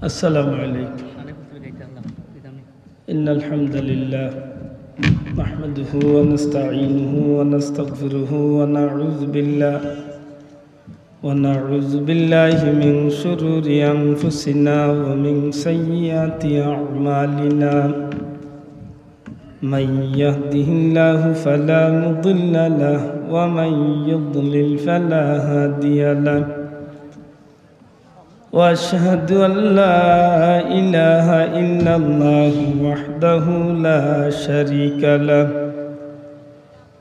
السلام عليكم. إن الحمد لله نحمده ونستعينه ونستغفره ونعوذ بالله من شرور أنفسنا ومن سيئات أعمالنا. من يهده الله فلا مضل له ومن يضلل فلا هادي له. وأشهد أن لا إله إلا الله وحده لا شريك له.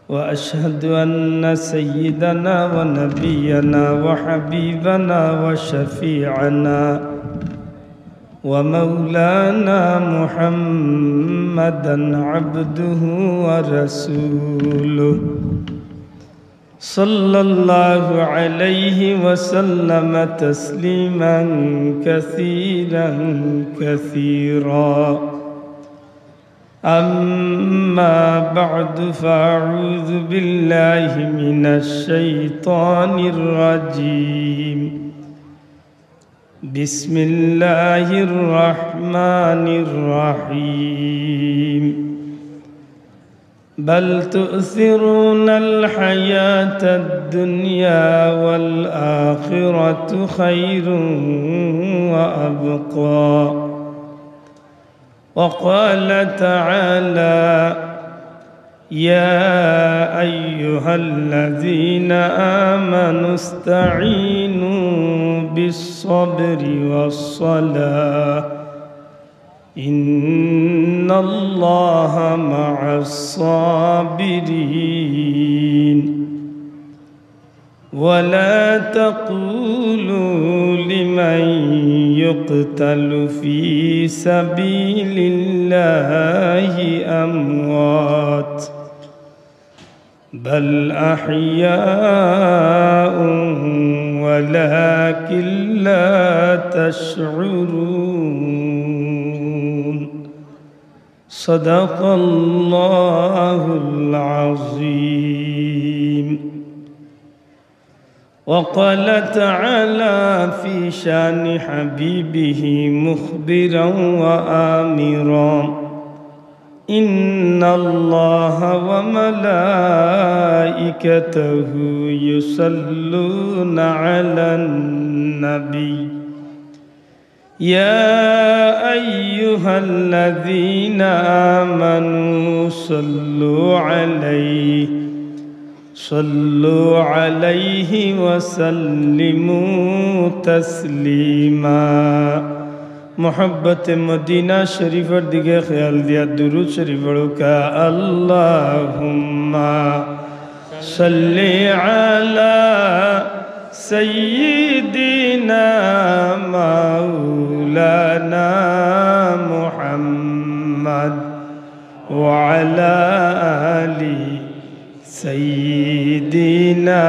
وأشهد أن سيدنا ونبينا وحبيبنا وشفيعنا ومولانا محمدا عبده ورسوله صلى الله عليه وسلم تسليما كثيرا كثيرا. أما بعد فأعوذ بالله من الشيطان الرجيم. بسم الله الرحمن الرحيم. بل تؤثرون الحياة الدنيا والآخرة خير وأبقى. وقال تعالى: يا أيها الذين آمنوا استعينوا بالصبر والصلاة إن الله مع الصابرين. ولا تقولوا لمن يقتل في سبيل الله أموات بل أحياء ولكن لا تشعرون. صدق الله العظيم. وقال تعالى في شان حبيبه مخبرا وآمرا: إن الله وملائكته يصلون على النبي يا أيها الذين آمنوا صلوا عليه وسلموا تسليما. محبت مدینہ شریف دیگے خیال دیا درود شریف پڑھو کا اللہم صلی علی سیدنا مولانا محمد وعلى آل سیدنا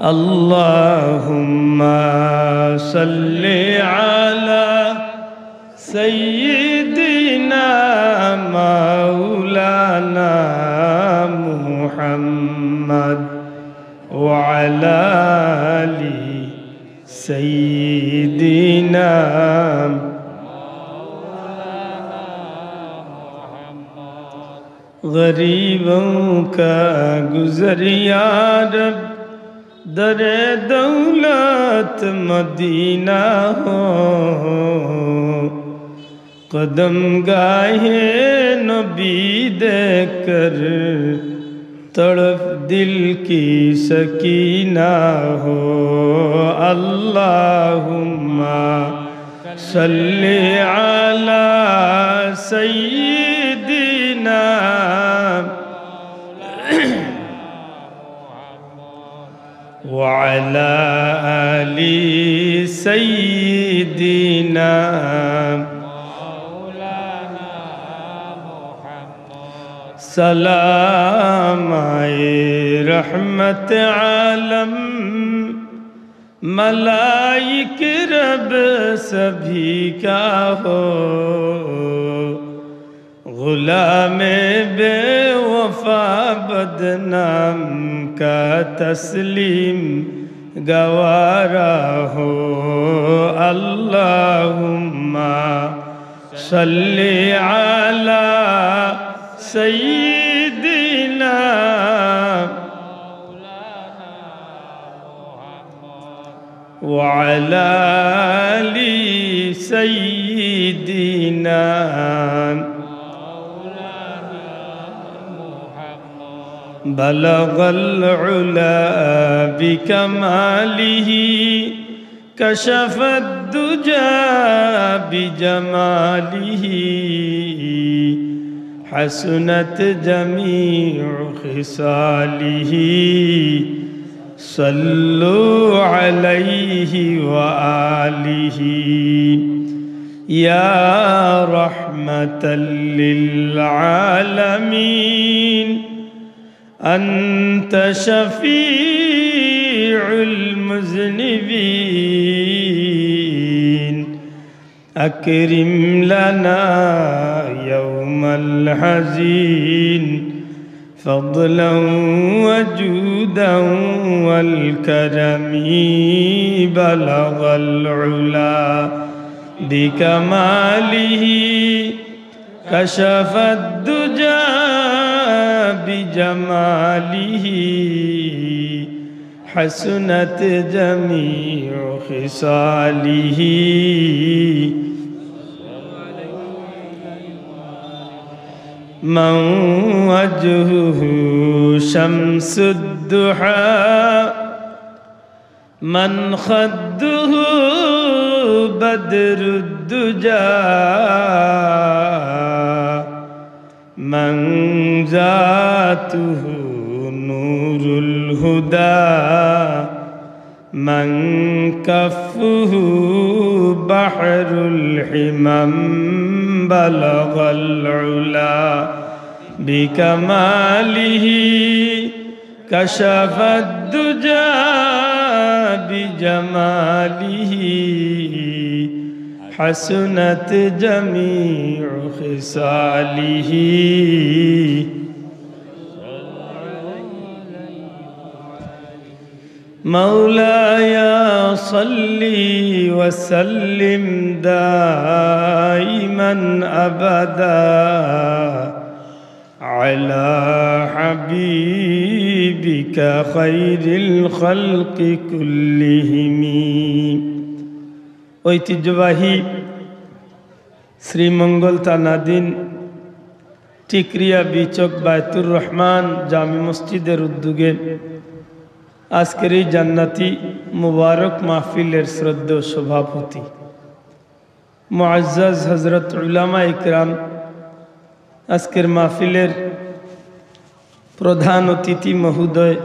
اللهم صل على سيدنا مولانا محمد وعلى آل سيدنا غریبوں کا گزر یا رب در دولت مدینہ ہو. قدم گاہے نبی دیکھ کر تڑپ دل کی سکینہ ہو. اللہم صلی علی سیدنا وعلى آل سيدنا سلام رحمت عالم ملائک رب سبھی کا ہو. غلام بے وفا بدنام کا تسلیم गवारा हो अल्लाहुम्मा सल्ली अला सय्यिदिना व अला आलि सय्यिदिना बलगल उला बिकमालिही कशफद्दुजा बिजमालिही हसनत जमीउ खिसालिही सल्लु अलैहि व आलिही या रहमतल लिल आलमीन अंत शफीउल मुज़निबीन अकरिम लना यौमल हज़ीन फ़ज़लन व जूदन वल करमी बलगल उला बिकमालिही कशफद्दुजा बिजमालिही हसनत जमीउ खिसालिही मन वजहुहु शम्सुद्दुहा मन खद्दुहु बद्रुद्दुजा मन ज़ातुहु नूरुल हुदा मन कफ़्फ़ुहु बहरुल हिमम बलगल उला बिकमालिही कशफद्दुजा बिजमालिही हसनत जमीउ खिसालिही मौलाया सल्ली व सल्लिम दाइमन अबदा अला हबीबिका खैरिल खल्क़ि कुल्लिहिमी। ঐতিহ্যবাহী শ্রীমঙ্গল থানাধীন টিকরিয়া বিচক বায়তুর রহমান জামি মসজিদের উদ্যোগে আজকের এই জান্নাতি মুবারক মাহফিলের শ্রদ্ধেয় সভাপতি মুআজ্জাজ হযরত উলামা ইকরাম, আজকের মাহফিলের প্রধান অতিথি মহোদয়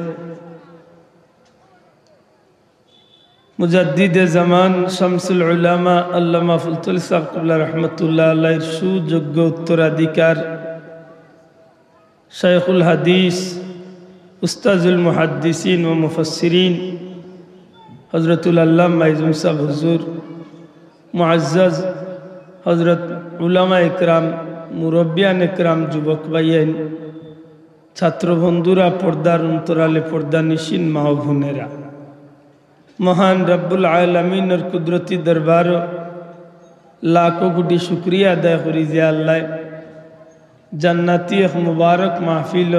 মুজাদ্দিদে জামান শামসুল উলামা আল্লামা ফুলতুল সাহেব কিবলা রহমতুল্লাহ আলাইহির সুযোগ্য উত্তরাধিকার শাইখুল হাদিস উস্তাজুল মুহাদ্দিসিন ও মুফাসসিরিন হযরতুল আল্লামা ইজম সাহেব হুজুর, মুআজ্জাজ হযরত উলামা ইকরাম, মুরব্বিয়ান ইকরাম, যুবক ভাইয়েন, ছাত্র বন্ধুরা, পর্দার অন্তরালে পর্দানিশীন মা ও বোনেরা, মহান রব্বুল আলামিনের কুদরতি দরবার লাখো কোটি শুকরিয়া আদায় করি যে আল্লাহ জান্নাতি এক মুবারক মাহফিল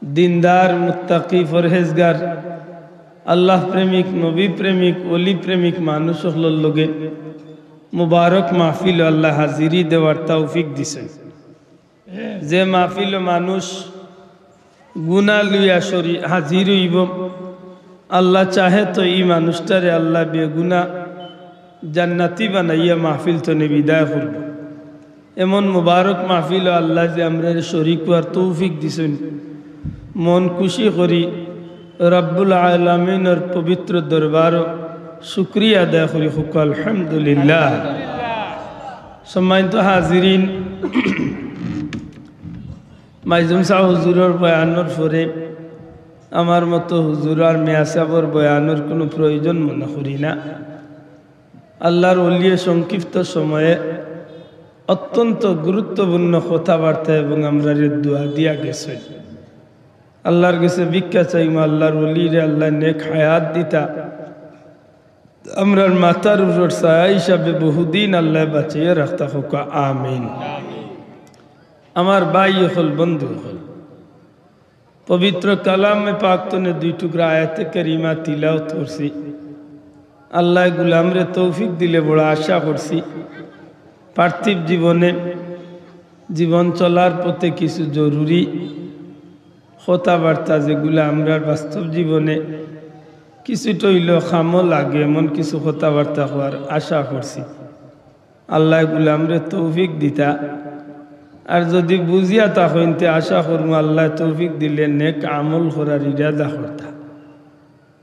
দিনদার মুত্তাকি ফরহেজগার আল্লাহ প্রেমিক নবী প্রেমিক ওলি প্রেমিক মানুষ হলোর লগে মুবারক মাহফিল আল্লাহ হাজিরি দেওয়ার তৌফিক দিছেন। যে মাহফিল মানুষ গুনাহ লইয়া হাজির হইব, আল্লাহ চাহে তো এই মানুষটারে আল্লাহ বেগুনা জান্নাতি বানাইয়া মাহফিল তো বিদায় করব। এমন মুবারক মাহফিল আল্লাহ যে আমরা শরীক হওয়ার তৌফিক দিছেন, মন খুশি করি রব্বুল আলামিনের পবিত্র দরবার শুকরিয়া আদায় করি হুক আলহামদুলিল্লাহ। সম্মানিত হাজিরিন, মাইজুম সাহ হুজুরের বয়ানোর পরে আমার মতো হুজুর আর মিয়া সাহেবের বয়ানোর কোনো প্রয়োজন মনে করি না। আল্লাহর ওলিয়ে সংক্ষিপ্ত সময়ে অত্যন্ত গুরুত্বপূর্ণ কথাবার্তা এবং আমরা দোয়া দিয়া গেছে। আল্লাহর কাছে ভিক্ষা চাইমা আল্লাহর ওলিরে আল্লাহ নেক হায়াত দিতা আমরার মাথার উপর ছায়া হিসাবে বহুদিন আল্লাহ বাঁচিয়ে রাখতা হোক আমিন। আমার ভাই হল বন্ধু হল পবিত্র কালামে পাকতনে 2 টুকরা আয়াতে কারিমা তিলাওয়াত করছি। আল্লাহ গুলামরে তৌফিক দিলে বড় আশা করছি পার্থিব জীবনে জীবন চলার পথে কিছু জরুরি কথাবার্তা যেগুলো আমরা বাস্তব জীবনে কিছুটা হইলেও খামো লাগে এমন কিছু কথাবার্তা হওয়ার আশা করছি। আল্লাহ গুলামরে তৌফিক দিতা আর যদি বুঝিয়া তা হইতে আশা করবো আল্লাহ তৌফিক দিলে নেক আমল করার ইরাদা করতা।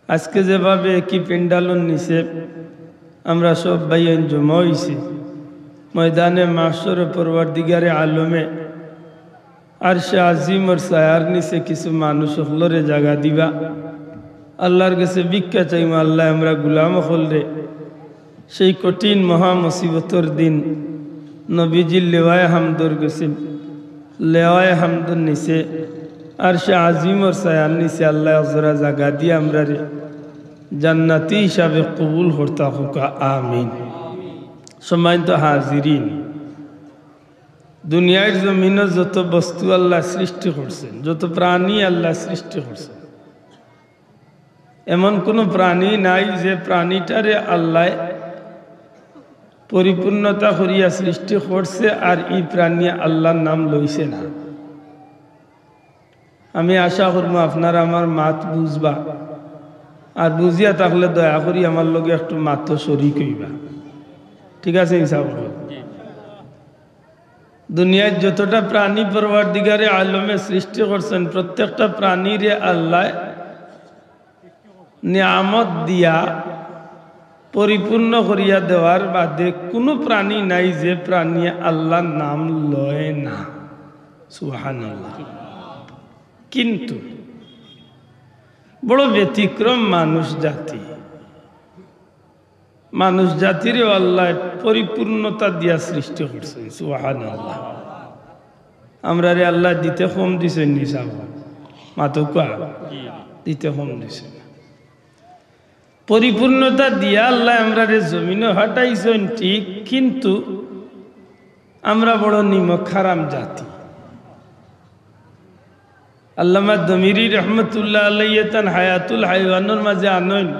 আজকে যেভাবে কি পেন্ডালন নিচে আমরা সব ভাইয়ান জমা হয়েছি ময়দানে মাশরে পরওয়ারদিগারে আলমে আরশে আজিম ওর ছায়ার নিচে কিছু মানুষ হলরে জায়গা দিবা। আল্লাহর কাছে ভিক্ষা চাইমা আল্লাহ আমরা গুলাম হলরে সেই কঠিন মহা মুসিবতর দিন নবীজির লেওয়ায় হামদর গেছে লেওয়ায় হামদর নিচে আরশে আজিম ওর ছায়ার নিচে আল্লাহ জোরা জায়গা দিয়ে আমরা রে জান্নাতি হিসাবে কবুল করতা হোক আমিন। সম্মানিত হাজিরিন, দুনিয়ার জমিনে যত বস্তু আল্লাহ সৃষ্টি করছেন যত প্রাণী আল্লাহ সৃষ্টি করছেন এমন কোনো প্রাণী নাই যে প্রাণীটারে আল্লাহ পরিপূর্ণতা করিয়া সৃষ্টি করছে আর এই প্রাণী আল্লাহর নাম লইছে না। আমি আশা করবো আপনারা আমার মাত বুঝবা আর বুঝিয়া থাকলে দয়া করি আমার লগে একটু মাত শরীক হইবা, ঠিক আছে? হিসাব দুনিয়ায় যতটা প্রাণী পরওয়ারদিগারে আলমে সৃষ্টি করছেন প্রত্যেকটা প্রাণীরে আল্লাহ নিয়ামত দিয়া পরিপূর্ণ করিয়া দেওয়ার বাদে কোনো প্রাণী নাই যে প্রাণী আল্লাহর নাম লয় না। সুবহানাল্লাহ। কিন্তু বড় ব্যতিক্রম মানুষ জাতি। মানুষ জাতিরে আল্লাহ পরিপূর্ণতা দিয়া সৃষ্টি করছেন। সুবহানাল্লাহ। আমরা রে আল্লাহ দিতে কম দিছেন নিসাব মাতকা দিতে কম দিছেন পরিপূর্ণতা দিয়া আল্লাহ আমরা রে জমিনে হাঁটাইছেন ঠিক, কিন্তু আমরা বড় নিমক হারাম জাতি। আল্লামা দমিরি রহমতুল্লাহ আলাইহি তান হায়াতুল হাইওয়ানের মাঝে আনয়ন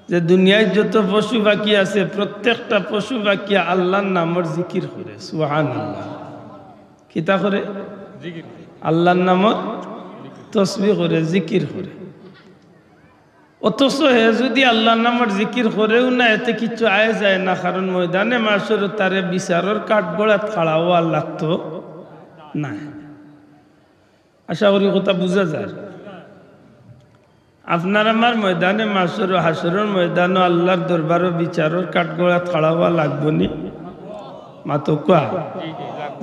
যে দুনিয়ায় যত পশু পাখি আছে প্রত্যেকটা পশু পাখি আল্লাহর নামের জিকির করে। সুবহানাল্লাহ। কিতা করে? আল্লাহর নামত তসবিহ করে, জিকির করে। অথচ হে যদি আল্লাহর নামের জিকির করেও না এতে কিছু আয় যায় না, কারণ ময়দানে মাসর তারে বিচারের কাঠগড়াত খাড়া হওয়ার লাগতো না। আশা করি কথা বুঝা যায়। আপনার আমার ময়দানে মাসর হাসরের ময়দানও আল্লাহর দরবারও বিচারের কাঠগড়াত খাড়া হওয়া লাগবো নি? মাতকা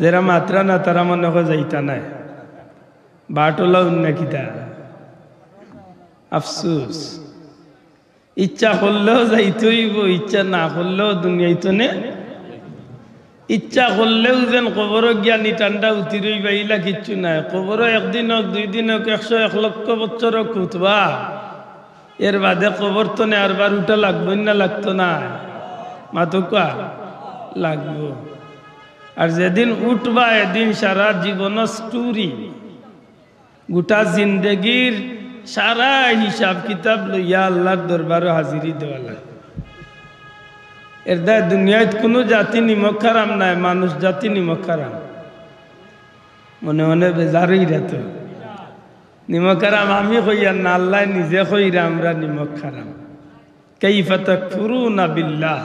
যারা মাত্রা না তারা মনে হয় যাইতা নাই বাটোলা উন্নাকিতা আফসুস। ইচ্ছা করলেও যাইতে হইব, ইচ্ছা না করলেও দুনিয়াইতো নে। ইচ্ছা করলেও যেন কবর জ্ঞানী ঠান্ডা উঠি রইবা ইলা কিচ্ছু নাই। কবর একদিন হোক 2 দিন হোক 100-1 লক্ষ বছর হোক উঠবা, এর বাদে কবর তো নে আরবার উঠা লাগবে না? লাগতো না? মাতকা লাগবো। আর যেদিন উঠবা এদিন সারা জীবন স্টোরি গোটা জিন্দগির সারা হিসাব কিতাব লইয়া আল্লাহর দরবারে হাজিরি দেওয়া লাগে। এর দায় দুনিয়ায় কোনো জাতি নিমক হারাম নাই, মানুষ জাতি নিমক হারাম। মনে মনে বেজারই রাত নিমক হারাম আমি কইয়ার না, আল্লাহ নিজে কইরা আমরা নিমক হারাম। কাইফা তাকফুরুনা বিল্লাহ,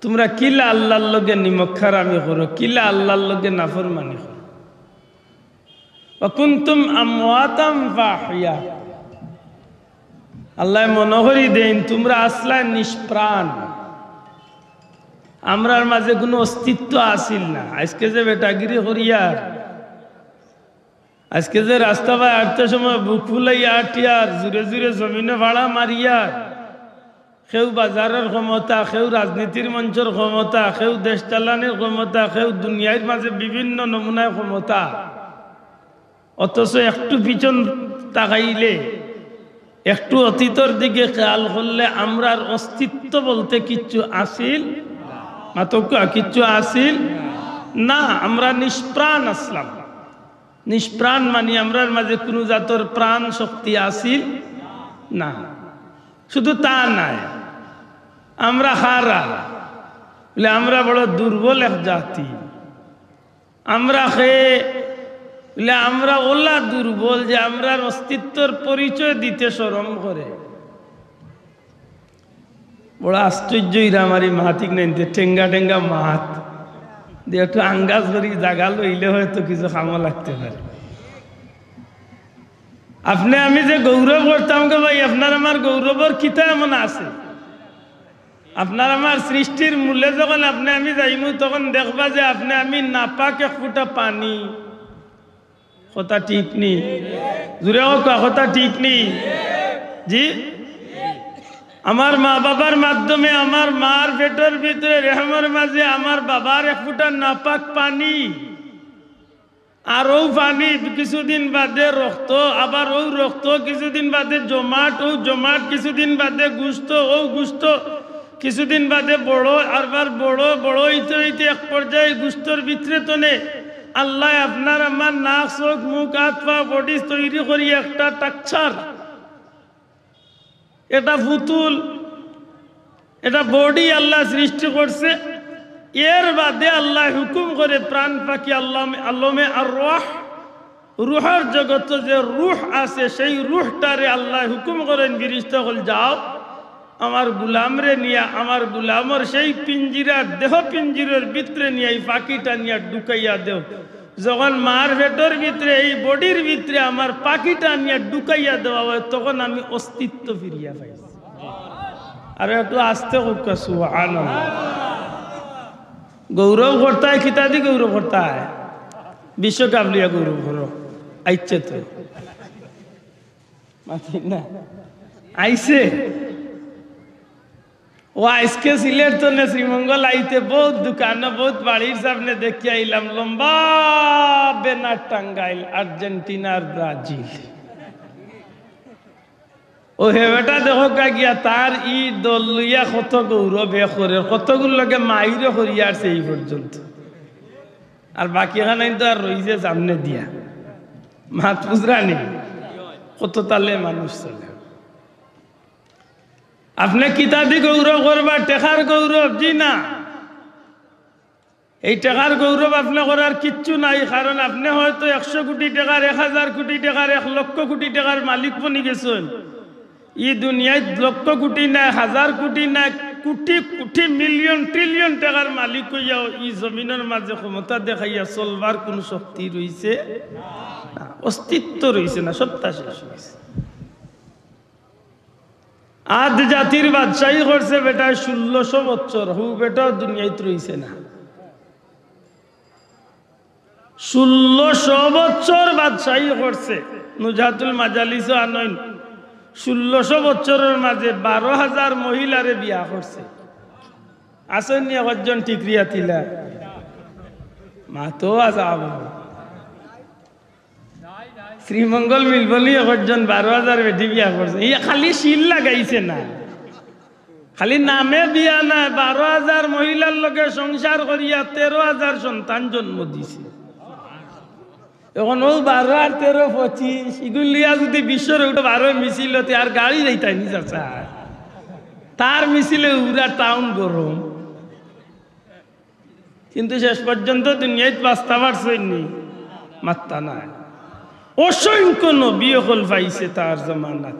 তোমরা কিলা আল্লাহর লগে নিমক হারামি করো, কিলা আল্লাহর লগে নাফরমানি করো। কুনতুম আমওয়াতাম ফাহিয়া, আল্লাহ মনে করি দেন তোমরা আসলা নিষ্প্রাণ, আমরার মাঝে কোনো অস্তিত্ব আসিল না। আজকে যে বেটাগিরি করিয়ার, আজকে যে রাস্তা পায় আটটার সময় বুক ফুলাইয়া আটিয়ার, জুড়ে জুড়ে জমিনে ভাড়া মারিয়ার, কেউ বাজারের ক্ষমতা, কেউ রাজনীতির মঞ্চের ক্ষমতা, কেউ দেশ চালানোর ক্ষমতা, কেউ দুনিয়ার মাঝে বিভিন্ন নমুনায় ক্ষমতা, অথচ একটু পিছন তাকাইলে, একটু অতীতর দিকে খেয়াল করলে আমরার অস্তিত্ব বলতে কিচ্ছু আসিল মাতকা, কিচ্ছু আসিল না। আমরা নিষ্প্রাণ আসলাম। নিষ্প্রাণ মানে আমরার মাঝে কোনো জাতর প্রাণ শক্তি আসিল না। শুধু তা নাই, আমরা হারা বলে আমরা বড় দুর্বল এক জাতি। আমরা খেয়ে বলে আমরা ওলা দুর্বল যে আমরার অস্তিত্বর পরিচয় দিতে শরম করে। বড় আশ্চর্য ইরামারি মাহাতিক নাইতে ঠেঙ্গা ঠেঙ্গা মাহাত দিয়ে একটু আঙ্গাজ করি জাগা লইলে হয়তো কিছু খামো লাগতে পারে। আপনি আমি যে গৌরব করতাম গো ভাই, আপনার আমার গৌরবর কিতা এমন আছে? আপনার আমার সৃষ্টির মূলে যখন আপনি আমি যাইমু তখন দেখবা যে আপনি আমি নাপাক এক ফুটা পানি। কথা ঠিক নেই? জুড়ে কথা ঠিক নেই? জি, আমার মা বাবার মাধ্যমে আমার মার পেটের ভিতরে রেহমের মাঝে আমার বাবার এক ফুটা নাপাক পানি, আর ও পানি কিছুদিন বাদে রক্ত, আবার ও রক্ত কিছুদিন বাদে জমাট, ও জমাট কিছুদিন বাদে গুস্ত, ও গুস্ত কিছুদিন বাদে বড়, আরবার বড় বড় হইতে হইতে এক পর্যায়ে গুস্তর ভিতরে তনে আল্লাহ আপনার আমার নাক চোখ মুখ হাত পা বডি তৈরি করি একটা টাকচার, এটা পুতুল, এটা বডি আল্লাহ সৃষ্টি করছে। এর বাদে আল্লাহ হুকুম করে প্রাণ পাখি আল্লামে আর রুহের জগত যে রুহ আছে সেই রুহটারে আল্লাহ হুকুম করেন ফিরিস্তা হল যাও আমার গুলামরে নিয়া আমার গুলামর সেই পিঞ্জিরার দেহ পিঞ্জিরের ভিতরে নিয়ে এই পাখিটা নিয়ে ঢুকাইয়া দেও। যখন মার ভেতর ভিতরে এই বডির ভিতরে আমার পাখিটা নিয়ে ঢুকাইয়া দেওয়া হয় তখন আমি অস্তিত্ব ফিরিয়া পাই। আর একটু আস্তে হোক সুবহানাল্লাহ। গৌরব করতে হয় খিতাদি গৌরব করতে হয়, বিশ্বকাপ লিয়া গৌরব করো আইছে তো না আইছে ও আজকে সিলেট তো না শ্রীমঙ্গল আইতে বহুত দোকান বহুত বাড়ির সামনে দেখি আইলাম লম্বা বেনার টাঙ্গাইল আর্জেন্টিনা আর ব্রাজিল। ও হেবেটা দেখো গিয়া তার ই দল লইয়া কত গৌরব এ করে, কতগুলোকে মাইরে করিয়া আসছে এই পর্যন্ত। আর বাকি এখানে তো আর রইছে সামনে দিয়া মাত পুজরা নেই, কত তালে মানুষ চলে। আপনি কিতাদি গৌরব করবা টেকার গৌরব? জি না, এই টেকার গৌরব আপনি করার কিচ্ছু নাই। কারণ আপনি হয়তো 100 কোটি টাকার 1000 কোটি টাকার 1 লক্ষ কোটি টাকার মালিক বনি গেছেন। ই দুনিয়ায় লক্ষ কোটি নাই, 1000 কোটি নাই, কোটি কোটি মিলিয়ন ট্রিলিয়ন টাকার মালিক হইয়াও ই জমিনের মাঝে ক্ষমতা দেখাইয়া চলবার কোন শক্তি রইছে না, অস্তিত্ব রইছে না, সত্তা শেষ হয়েছে। আদ জাতির বাদশাহী করছে বেটা 1600 বছর, হু বেটা দুনিয়ায় রইছে না। 1600 বছর বাদশাহী করছে। নুজাতুল মাজালিস আনয়ন 1600 বছরের মাঝে 12,000 মহিলারে বিয়া করছে। আসেন নিয়ে কজন ঠিকরিয়া তিলা মা তো আজাব শ্রীমঙ্গল মিলবলি কজন 12,000 বেটি বিয়া করছে। ইয়া খালি শিল লাগাইছে না, খালি নামে বিয়া না, 12,000 মহিলার লগে সংসার করিয়া 13,000 সন্তান জন্ম দিছে। এখন ও 12 আর 13 25 এগুলিয়া যদি বিশ্বের 12 মিছিল হতে আর গাড়ি যাইতাই নি চাচা, তার মিছিলে উড়া টাউন গরম। কিন্তু শেষ পর্যন্ত দুনিয়ায় বাঁচতে পারছেননি, মাত্তা নাই। অসংখ্য নবী হল পাইছে তার জমানাত,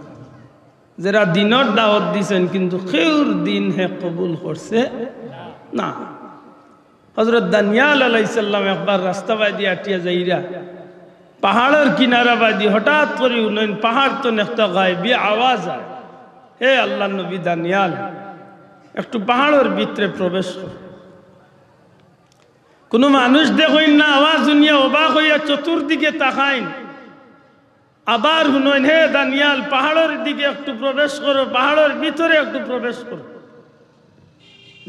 যারা দিনের দাওয়াত দিছেন কিন্তু কেউর দিন হে কবুল করছে না। হযরত দানিয়াল আলাইহিস সালাম একবার রাস্তা বাদি আটিয়া যাইরা পাহাড়ের কিনারা বাদি হঠাৎ করে উন্নয়ন পাহাড় তো একটা গায়েবী আওয়াজ হয়, হে আল্লাহ নবী দানিয়াল একটু পাহাড়ের ভিতরে প্রবেশ কর। কোনো মানুষ দেখইন না, আওয়াজ শুনিয়া অবাক হইয়া চতুর্দিকে তাকাইন, আবার শুনইন হে দানিয়াল পাহাড়ের দিকে একটু প্রবেশ করো, পাহাড়ের ভিতরে একটু প্রবেশ করো।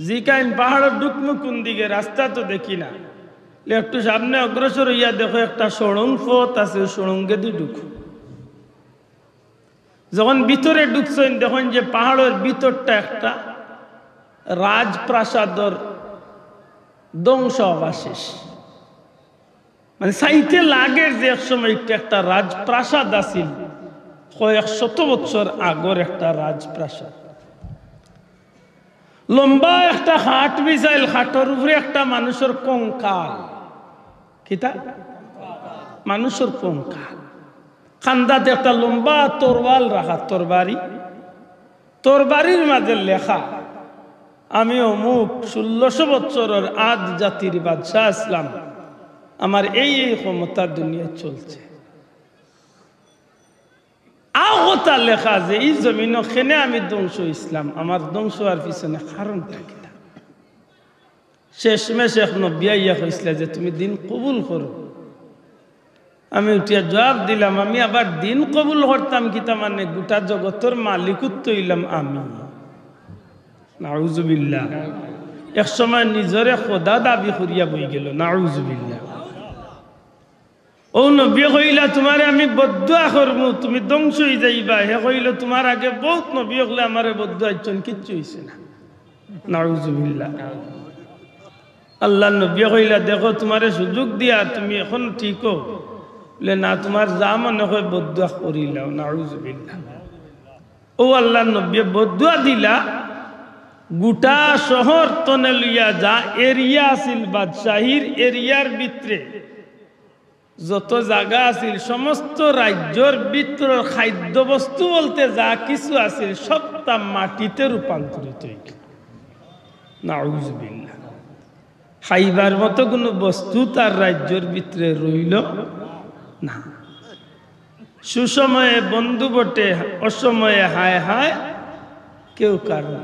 জিকাইন পাহাড়ের ঢুকমু কোন দিকে, রাস্তা তো দেখি না। একটু সামনে অগ্রসর হইয়া দেখো একটা সুড়ঙ্গ পথ আছে, সুড়ঙ্গে দিয়ে ঢুকো। যখন ভিতরে ঢুকছেন দেখুন যে পাহাড়ের ভিতরটা একটা রাজপ্রাসাদর ধ্বংস অবশেষ, মানে সাইতে লাগে যে একসময় একটা রাজপ্রাসাদ আছিল, কয়েক শত বছর আগর একটা রাজপ্রাসাদ। লম্বা একটা হাট বিছাইল, হাটের উপরে একটা মানুষের কঙ্কাল, কিতা মানুষের কঙ্কাল, খান্দাতে একটা লম্বা তরবাল রাখা, তরবারির মাঝে লেখা আমি অমুক 1600 বছরের আদ জাতির বাদশাহ ইসলাম, আমার এই ক্ষমতা দুনিয়া চলছে। কথা লেখা যে এই জমিন খেনে আমি ধ্বংস ইসলাম, আমার ধ্বংস আর পিছনে কারণটা কি? শেষমেশ এক নবী আইয়া কইছিল যে তুমি দিন কবুল করো। আমি উঠিয়া জবাব দিলাম, আমি আবার দিন কবুল করতাম কিতা, মানে গোটা জগতের মালিকুত্ব হইলাম আমি। নাউজুবিল্লাহ। এক সময় নিজরে খোদা দাবি করিয়া বই গেল। নাউজুবিল্লাহ। ও নবী কইলা তোমারে আমি বদদুয়া করবো, তুমি ধ্বংস হয়ে যাইবা। হে কইল তোমার আগে বহুত নবী হলে আমারে বদদুয়া ইচ্ছন, কিচ্ছু হইছে না। নাউজুবিল্লাহ। আল্লাহ নবী কইলা দেখো তোমারে সুযোগ দিয়া তুমি এখন ঠিক হো, বলে না তোমার যা মনে হয় বদদুয়া করিলাও। নাউজুবিল্লাহ। ও আল্লাহ নবী বদদুয়া দিলা, গোটা শহর তনে লইয়া যা এরিয়া আছিল বাদশাহীর, এরিয়ার ভিতরে যত জায়গা আছিল সমস্ত রাজ্যর ভিতর খাদ্য বস্তু বলতে যা কিছু আছিল সবটা মাটিতে রূপান্তরিত হইল। নাউজুবিল্লাহ। খাইবার মতো কোনো বস্তু তার রাজ্যের ভিতরে রইল না। সুসময়ে বন্ধু বটে, অসময়ে হায় হায় কেউ কারণ।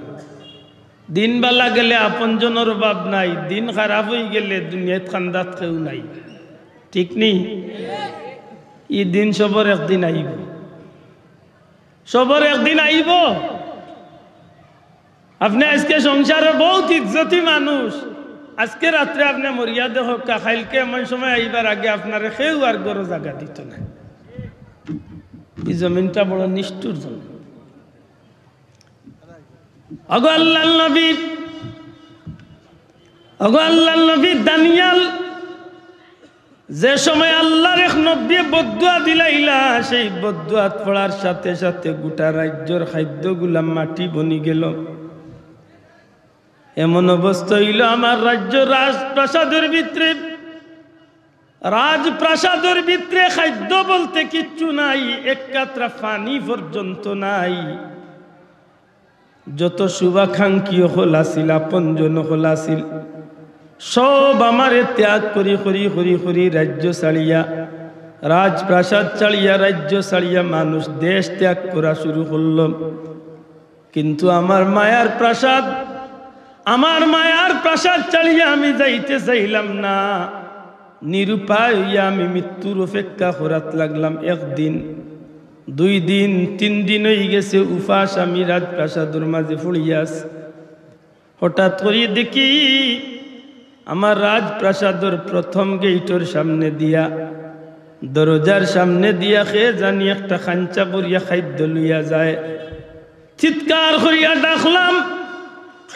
দিন বালা গেলে আপনজনের অভাব নাই, দিন খারাপ হয়ে গেলে দুনিয়াত খান্দাত কেউ নাই। ঠিক নেই? ই দিন সবর একদিন আইব, সবর একদিন আইব। আপনি আজকে সংসারে বহুত ইজ্জতি মানুষ, আজকে রাত্রে আপনি মরিয়াদে হোক খাইলকে এমন সময় আইবার আগে আপনার কেউ আর গরো জায়গা দিত না। এই জমিনটা বড় নিষ্ঠুর জমিন। আগো আল্লাহর নবী, আগো আল্লাহর নবী দানিয়াল যে সময় আল্লাহর এক নবী বদদুয়া দিলাইলা, সেই বদদুয়া পড়ার সাথে সাথে গোটা রাজ্যের খাদ্যগুলা মাটি বনি গেল। এমন অবস্থা হইল আমার রাজ্য রাজপ্রাসাদের ভিতরে, রাজপ্রাসাদের ভিতরে খাদ্য বলতে কিচ্ছু নাই, এক কাতরা পানি পর্যন্ত নাই। যত শুভাকাঙ্ক্ষী হল আসিল, আপনজন হল আসিল, সব আমারে ত্যাগ করি করি করি করি রাজ্য ছাড়িয়া, রাজপ্রাসাদ ছাড়িয়া, রাজ্য ছাড়িয়া মানুষ দেশ ত্যাগ করা শুরু করল। কিন্তু আমার মায়ার প্রাসাদ, আমার মায়ার প্রাসাদ ছাড়িয়া আমি যাইতে চাইলাম না। নিরুপায় হইয়া আমি মৃত্যুর অপেক্ষা করাত লাগলাম। একদিন, 2 দিন, 3 দিন হয়ে গেছে উপাস আমি রাজপ্রাসাদের মাঝে পড়িয়াস। হঠাৎ করে দেখি আমার রাজপ্রাসাদের প্রথম গেইটের সামনে দিয়া, দরজার সামনে দিয়া খেয়ে জানি একটা খাঞ্চা বরিয়া খাদ্য লইয়া যায়। চিৎকার করিয়া ডাকলাম,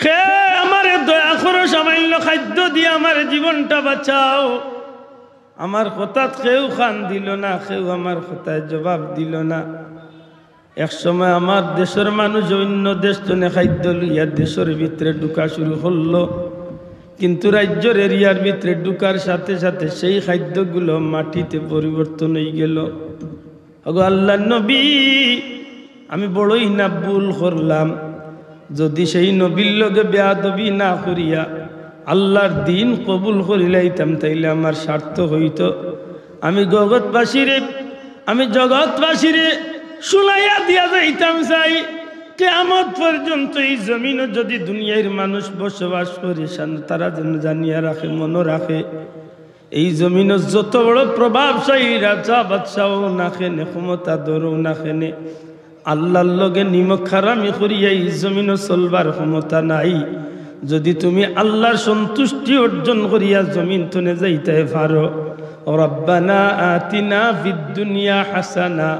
খে আমারে দয়া করো, সামান্য খাদ্য দিয়ে আমার জীবনটা বাঁচাও। আমার কথা কেউ খান দিল না, কেউ আমার কথায় জবাব দিল না। এক সময় আমার দেশের মানুষ অন্য দেশ জনে খাদ্য লইয়া দেশের ভিতরে ঢুকা শুরু করলো, কিন্তু রাজ্যের এরিয়ার ভিতরে ঢুকার সাথে সাথে সেই খাদ্যগুলো মাটিতে পরিবর্তন হয়ে গেল। ওগো আল্লাহর নবী, আমি বড়ই না ভুল করলাম। যদি সেই নবীর লগে বেয়াদবি না করিয়া আল্লাহর দিন কবুল করিলাইতাম, তাইলে আমার স্বার্থ হইত। আমি জগৎবাসীরে শুনাইয়া দিয়া যাইতাম চাই, কিয়ামত পর্যন্ত এই জমিনে যদি দুনিয়ার মানুষ বসবাস করে তারা যেন জানিয়া রাখে, মনে রাখে, এই জমিনে যত বড় প্রভাবশালী রাজা বাদশাও না খেনে, ক্ষমতা ধরও না খেনে, আল্লাহর লগে নিমক হারামি করিয়া এই জমিনে চলবার ক্ষমতা নাই। যদি তুমি আল্লাহর সন্তুষ্টি অর্জন করিয়া জমিন তনে যাইতে পারো, রব্বানা আতিনা ফিদ দুনিয়া হাসানা,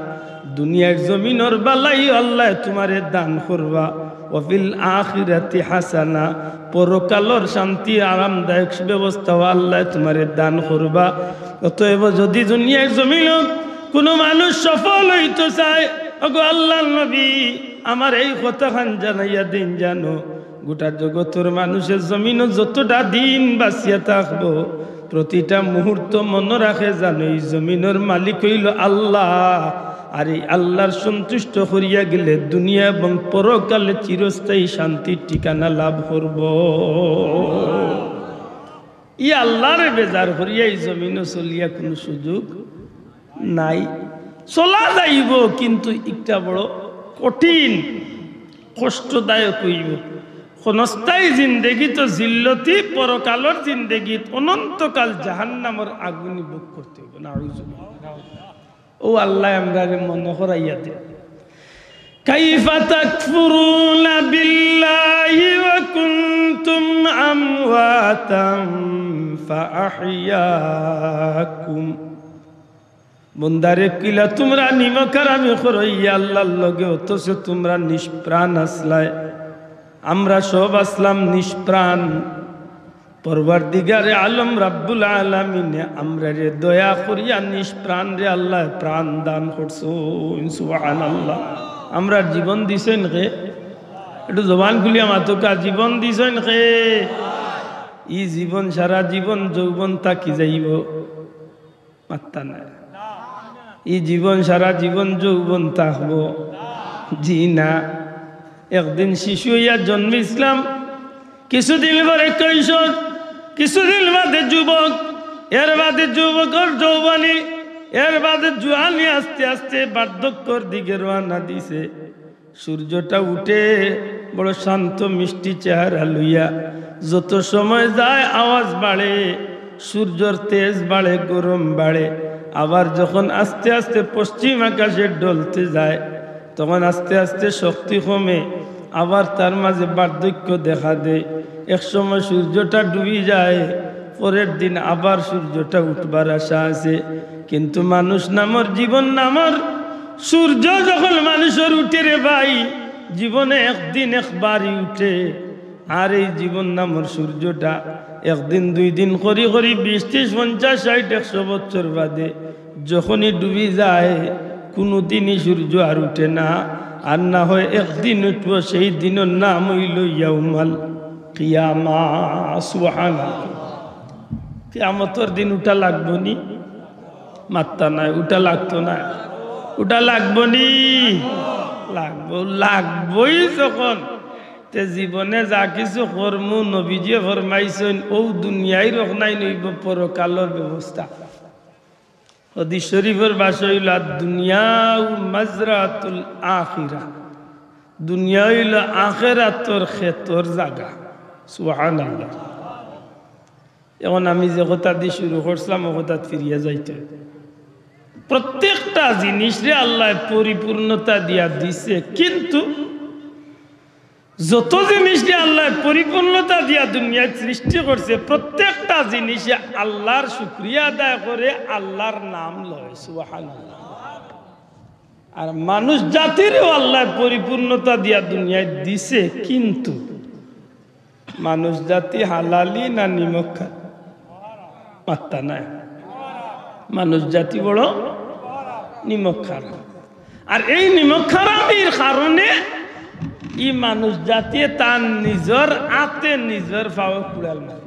দুনিয়ার জমিনের বালাই আল্লাহ তোমারে দান করবা, ওয়া ফিল আখিরাতি হাসানা, পরকালর শান্তি আরামদায়ক ব্যবস্থা আল্লাহ তোমারে দান করবা। অতএব যদি দুনিয়ার জমিনত কোনো মানুষ সফল হইতে চায়, ওগো আল্লাহর নবী আমার এই কথাখান জানাইয়া দিন, জানো গোটা জগতের মানুষের জমিনও যতটা দিন বাঁচিয়া থাকবো, প্রতিটা মুহূর্ত মনে রাখে জানো এই জমিনের মালিক হইল আল্লাহ, আর এই আল্লাহর সন্তুষ্ট করিয়া গেলে দুনিয়া এবং পরকালে চিরস্থায়ী শান্তির ঠিকানা লাভ করব। ই আল্লাহরে বেজার করিয়া এই জমিনও চলিয়া কোনো সুযোগ নাই। চলা যাইব কিন্তু একটা বড় কঠিন কষ্টদায়ক হইব। ক্ষণস্থায়ী জিন্দেগি তো জিল্লতি, পরকালর জিন্দেগিত অনন্তকাল জাহান্নামের আগুনি ভোগ করতে হইব। নাউযুবিল্লাহ। ও আল্লাহ আমরারে মনে করাইয়া দে। কাইফা তাকফুরুনা বিল্লাহি ওয়া কুনতুম আমওয়াতাম ফাআহইয়াকুম। বন্দারে কিলা তোমরা নিমকারামি করইয়া আল্লাহর লগে, অথচ তোমরা নিষ্প্রাণ আসলায়। আমরা সব আসলাম নিষ্প্রাণ। পরওয়ারদিগারে আলম রাব্বুল আলামিনে আমরা রে দয়া করিয়া নিষ্প্রাণ রে আল্লাহ প্রাণ দান করছেন। সুবহানাল্লাহ। আমরা জীবন দিছেন কে? একটু জবান খুলিয়া মাতকা জীবন দিছেন কে? ই জীবন সারা জীবন যৌবন তাকি যাইব, মাত্তা নাই। ই জীবন সারা জীবন যৌবন থাকবো, জি না। একদিন শিশু হইয়া জন্মিছিলাম, কিছুদিন পরে কৈশোর, কিছুদিন বাদে যুবক, এর বাদে যুবকর যৌবনী, এর বাদে জুয়ানি, আস্তে আস্তে বার্ধক্যর দিকে রওনা দিছে। সূর্যটা উঠে বড় শান্ত মিষ্টি চেহারা লইয়া, যত সময় যায় আওয়াজ বাড়ে, সূর্যর তেজ বাড়ে, গরম বাড়ে। আবার যখন আস্তে আস্তে পশ্চিম আকাশে ডলতে যায়, তখন আস্তে আস্তে শক্তি কমে, আবার তার মাঝে বার্ধক্য দেখা দেয়। এক সময় সূর্যটা ডুবে যায়, পরের দিন আবার সূর্যটা উঠবার আশা আছে। কিন্তু মানুষ নামর, জীবন নামর সূর্য যখন মানুষের উঠে রে ভাই, জীবনে একদিন একবারই উঠে। আর এই জীবন নামর সূর্যটা একদিন দুই দিন করি করি 20, 30, 50, 60, 100 বছর বাদে যখনই ডুবি যায়, কোনো দিনই সূর্য আর উঠে না। আর না হয় একদিন উঠব, সেই দিনের নাম হইল ইয়াউমাল কিয়ামাহ। সুবহানাল্লাহ। কিয়ামতের দিন উঠা লাগবো নি? মাত্তা নাই, উঠা লাগতো না? উঠা লাগবো নি? লাগবো, লাগবই যখন তে জীবনে যা কিছু কর্ম নবীজি ফরমাইছেন, ও দুনিয়ায় রখ নাই নইব পরকালের ব্যবস্থা। হাদিস শরীফের ভাষা হইল দুনিয়াউ মাজরাতুল আখিরা, দুনিয়া হইল আখিরাতর ক্ষেতর জায়গা। সুবহানাল্লাহ। এখন আমি যে কথা দিয়ে শুরু করছিলাম, ও কথা ফিরিয়া যাইতে, প্রত্যেকটা জিনিসরে আল্লাহ পরিপূর্ণতা দিয়া দিছে, কিন্তু যত জিনিসকে আল্লাহ পরিপূর্ণতা দিয়া দুনিয়ায় সৃষ্টি করছে, প্রত্যেকটা জিনিসে আল্লাহর শুকরিয়া আদায় করে, আল্লাহর নাম লয়। সুবহানাল্লাহ। আর মানুষ জাতিরও আল্লাহ পরিপূর্ণতা দিয়া দুনিয়ায় দিছে, কিন্তু মানুষ জাতি হালালি না নিমক খায়? মাত্তা নাই। মানুষ জাতি বড় নিমক খারাপ। আর এই নিমক খারাপির কারণে ই মানুষ জাতি তার নিজের আতে নিজের পাওয়া কুড়াল মারে।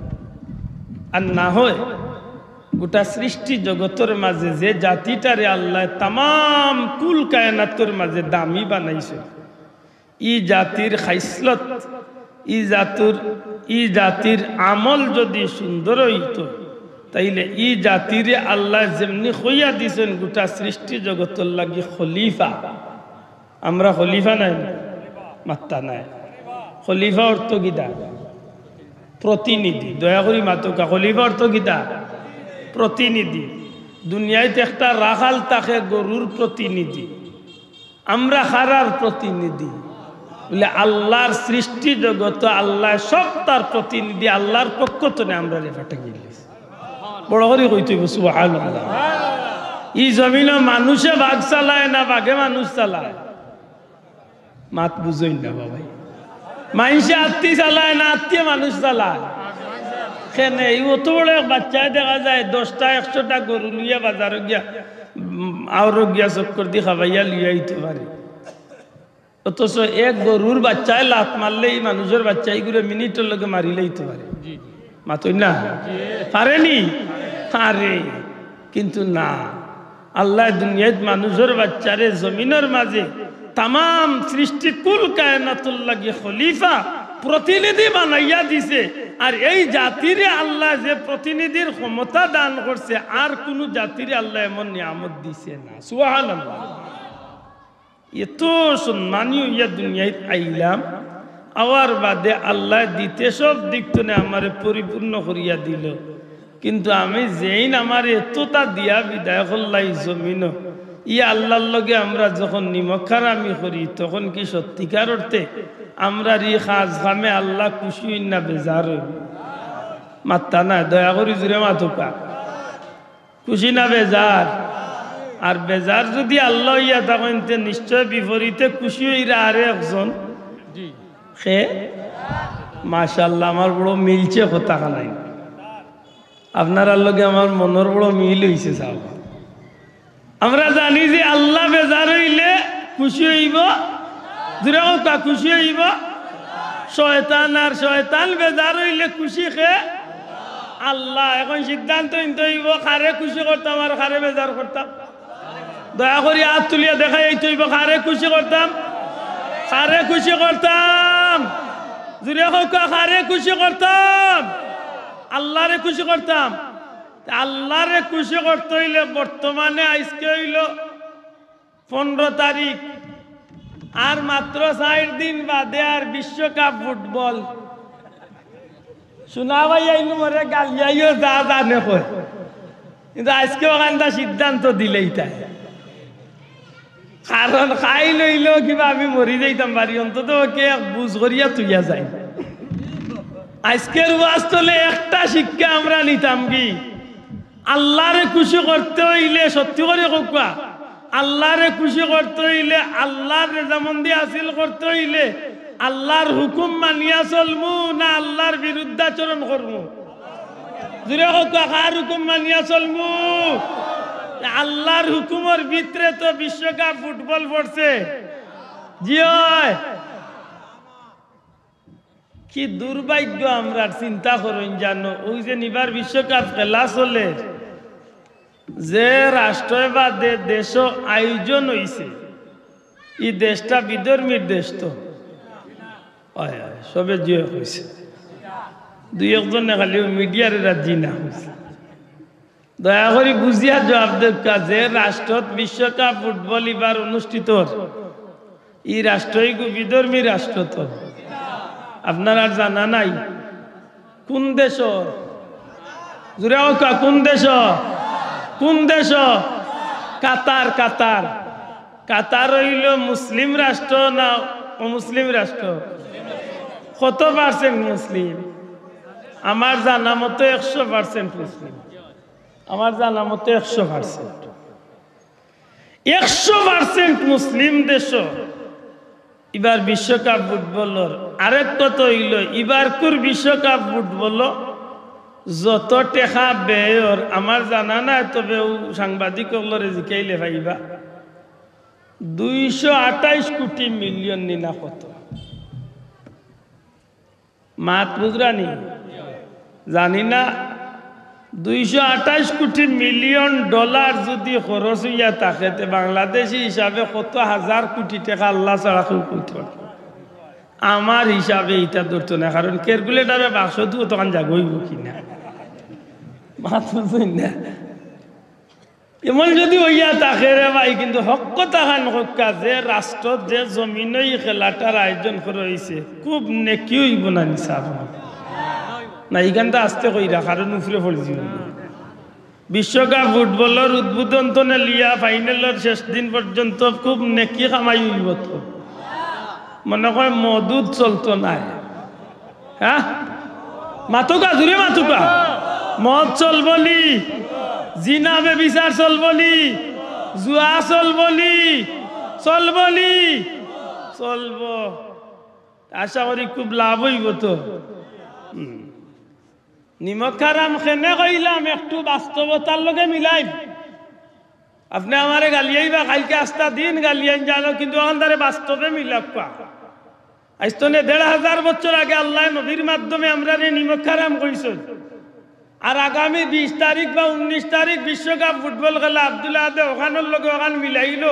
আর না হয় গোটা সৃষ্টি জগতের মাঝে যে জাতিটারে আল্লাহ তাম কুল কায়নাতের মাঝে দামি বানাইছে, ই জাতির খাইসলত, ই জাতির আমল যদি সুন্দর হইত, তাইলে ই জাতিরে আল্লাহ যেমনি হইয়া দিছেন গোটা সৃষ্টি জগতের লাগি খলিফা। আমরা খলিফা নাই? মাত্তা নাই। খলিফা অর্থ গীতা প্রতিনিধি। দয়া করি মাতুকা, খলিফা অর্থ গীতা প্রতিনিধি। দুনিয়াতে একটা রাখাল তাকে গরুর প্রতিনিধি, আমরা খারার প্রতিনিধি। বলে আল্লাহর সৃষ্টি জগৎ আল্লাহ সব তার প্রতিনিধি আল্লাহর পক্ষ থেকে আমরা রেফাটা গিয়েছি বড় করে কইতে সুবহানাল্লাহ। এই জমিনে মানুষে বাঘ চালায় না বাঘে মানুষ চালায়? মাত বুঝই না বাবাই। মানুষে আত্মী চালায় না আত্মীয় মানুষ চালায়? কেন এই অত বড় বাচ্চায় দেখা যায় 10টা 100টা গরু লিয়ে বাজারে গিয়া আরো গিয়া চক্কর দিয়ে খাবাইয়া লিয়ে আইতে পারে, অথচ এক গরুর বাচ্চায় লাত মারলে এই মানুষের বাচ্চা এইগুলো মিনিটের লোকে মারিলেইতে পারে। মাতই না পারেনি? আরে কিন্তু না, আল্লাহ দুনিয়াত মানুষের বাচ্চারে জমিনের মাঝে তাম সৃষ্টি কুল কায়নাতুল লাগি খলিফা প্রতিনিধি বানাইয়া দিছে। আর এই জাতিরে আল্লাহ যে প্রতিনিধির ক্ষমতা দান করছে আর কোন জাতিরে আল্লাহ এমন নিয়ামত দিছে না। সুবহানাল্লাহ। এত সম্মানীয় ইয়া দুনিয়ায় আইলাম, আওয়ার বাদে আল্লাহ দিতে সব দিক থেকে আমারে পরিপূর্ণ করিয়া দিল, কিন্তু আমি যেইন আমার এতটা দিয়া বিদায় করলাই জমিন ই আল্লাহর লগে আমরা যখন নিমখারামি করি তখন কি সত্যিকার অর্থে আমরা ই খাজ খামে আল্লাহ খুশি হই না বেজার হই? মাত্তা না, দয়া করি জুড়ে মাথুকা, খুশি না বেজার? আর বেজার যদি আল্লাহ ইয়া তখন নিশ্চয় বিপরীতে খুশি হইরা আরে একজন সে মাশাআল্লাহ আমার বড় মিলছে কথা খালাই। আপনার লগে আমার মনের বড় মিল হইছে সাহেব। আমরা জানি যে আল্লাহ বেজার হইলে খুশি হইব, দূরে কথা খুশি হইব শয়তান, আর শয়তান বেজার হইলে খুশি খে আল্লাহ। এখন সিদ্ধান্ত নিতে হইব কারে খুশি করতাম আর কারে বেজার করতাম। দয়া করি হাত তুলিয়া দেখাই হইব কারে খুশি করতাম, কারে খুশি করতাম, দূরে কথা কারে খুশি করতাম, আল্লাহরে খুশি করতাম। আল্লাহরে খুশি করতে হইলে বর্তমানে আজকে হইল 15 তারিখ, আর মাত্র 4 দিন বাদে আর বিশ্বকাপ ফুটবল। শোনা ভাই আইন মরে গালিয়াইও যা জানে কয়, কিন্তু আজকে ওখানটা সিদ্ধান্ত দিলেই তাই। কারণ খাই লইল কিবা আমি মরি যাইতাম পারি, অন্তত কে বুঝ করিয়া তুইয়া যাই। আজকের ওয়াজ তোলে একটা শিক্ষা আমরা নিতাম কি, আল্লাহরে খুশি করতে হইলে সত্যি করে কোকা আল্লাহরে খুশি করতে হইলে আল্লাহর রেজামন্দি হাসিল করতে হইলে আল্লাহর হুকুম মানিয়া চলমু না আল্লাহর বিরুদ্ধাচরণ করমু? জুড়ে কোকা কার হুকুম মানিয়া চলমু? আল্লাহর হুকুমের ভিতরে তো বিশ্বকাপ ফুটবল পড়ছে। জি হয়, কি দুর্ভাগ্য আমরা চিন্তা করুন জানো, ওই যে নিবার বিশ্বকাপ খেলা চলে যে রাষ্ট্র বা দেশ আয়োজন হইছে, এই দেশটা বিধর্মীর দেশ তো সবে জিয়ে হয়েছে, 2-1 খালি মিডিয়ার রাজি না হয়েছে। দয়া করে বুঝিয়া জবাব দেখা যে রাষ্ট্র বিশ্বকাপ ফুটবল এবার অনুষ্ঠিত, এই রাষ্ট্রই বিধর্মী রাষ্ট্র তো আপনার আর জানা নাই? কোন দেশ? জুড়ে কোন দেশ? কোন দেশ? কাতার। কাতার কাতার হইল মুসলিম রাষ্ট্র না অমুসলিম রাষ্ট্র? কত পার্সেন্ট মুসলিম? আমার জানা মতো 100% মুসলিম। আমার জানা মতো 100%। 100% মুসলিম দেশ এবার বিশ্বকাপ ফুটবলের আরেক কত হইল, এবারকুর বিশ্বকাপ ফুটবল যত টেকা ব্যয়র আমার জানা না, তবে সাংবাদিক জিকাইলে ভাইবা 228 কোটি মিলিয়ন নিনা কত মাত বুঝরানি জানি না। 228 কোটি মিলিয়ন ডলার যদি খরচ হইয়া থাকে বাংলাদেশি হিসাবে কত হাজার কোটি টাকা আল্লাহ ছাড়া কেউ কইতে পারবে? আমার হিসাবে এটা ধরতো না, কারণ ক্যালকুলেটারে 500 তখন জাগইব কিনা না এমন যদি হইয়া থাকে রে ভাই। কিন্তু হক তাহান হক্কা যে রাষ্ট্র যে জমিনই খেলাটার আয়োজন করা হয়েছে খুব নেকি হইব না নিসাব না, এইখানটা আসতে কইরা কারণ উফরে পড়ছি। বিশ্বকাপ ফুটবলের উদ্বোধন তো লিয়া ফাইনালের শেষ দিন পর্যন্ত খুব নেকি কামাই হইব তো মনে হয় মদুদ চলতো নাই। হ্যাঁ মাতুকা জুড়ে মাতুকা মদ চলবলি, জিনাবে বিচার চলবলি, জুয়া চলবলি, চলবলি চলব। আশা করি খুব লাভ হইব। তো নিমক হারাম খেনে কইলাম একটু বাস্তবতার লগে মিলাই। আপনি আমারে গালিয়াই বা কালকে আস্তা দিন গালিয়াই জানো, কিন্তু ওখানদারে বাস্তবে মিলাপ পা। আজ তো ১,৫০০ বছর আগে আল্লাহ নবীর মাধ্যমে আমরা নিমক হারাম কইছেন। আর আগামী ২০ তারিখ বা ১৯ তারিখ বিশ্বকাপ ফুটবল খেলা আব্দুল্লাহ আদে ওখানের লগে ওখান মিলাইল।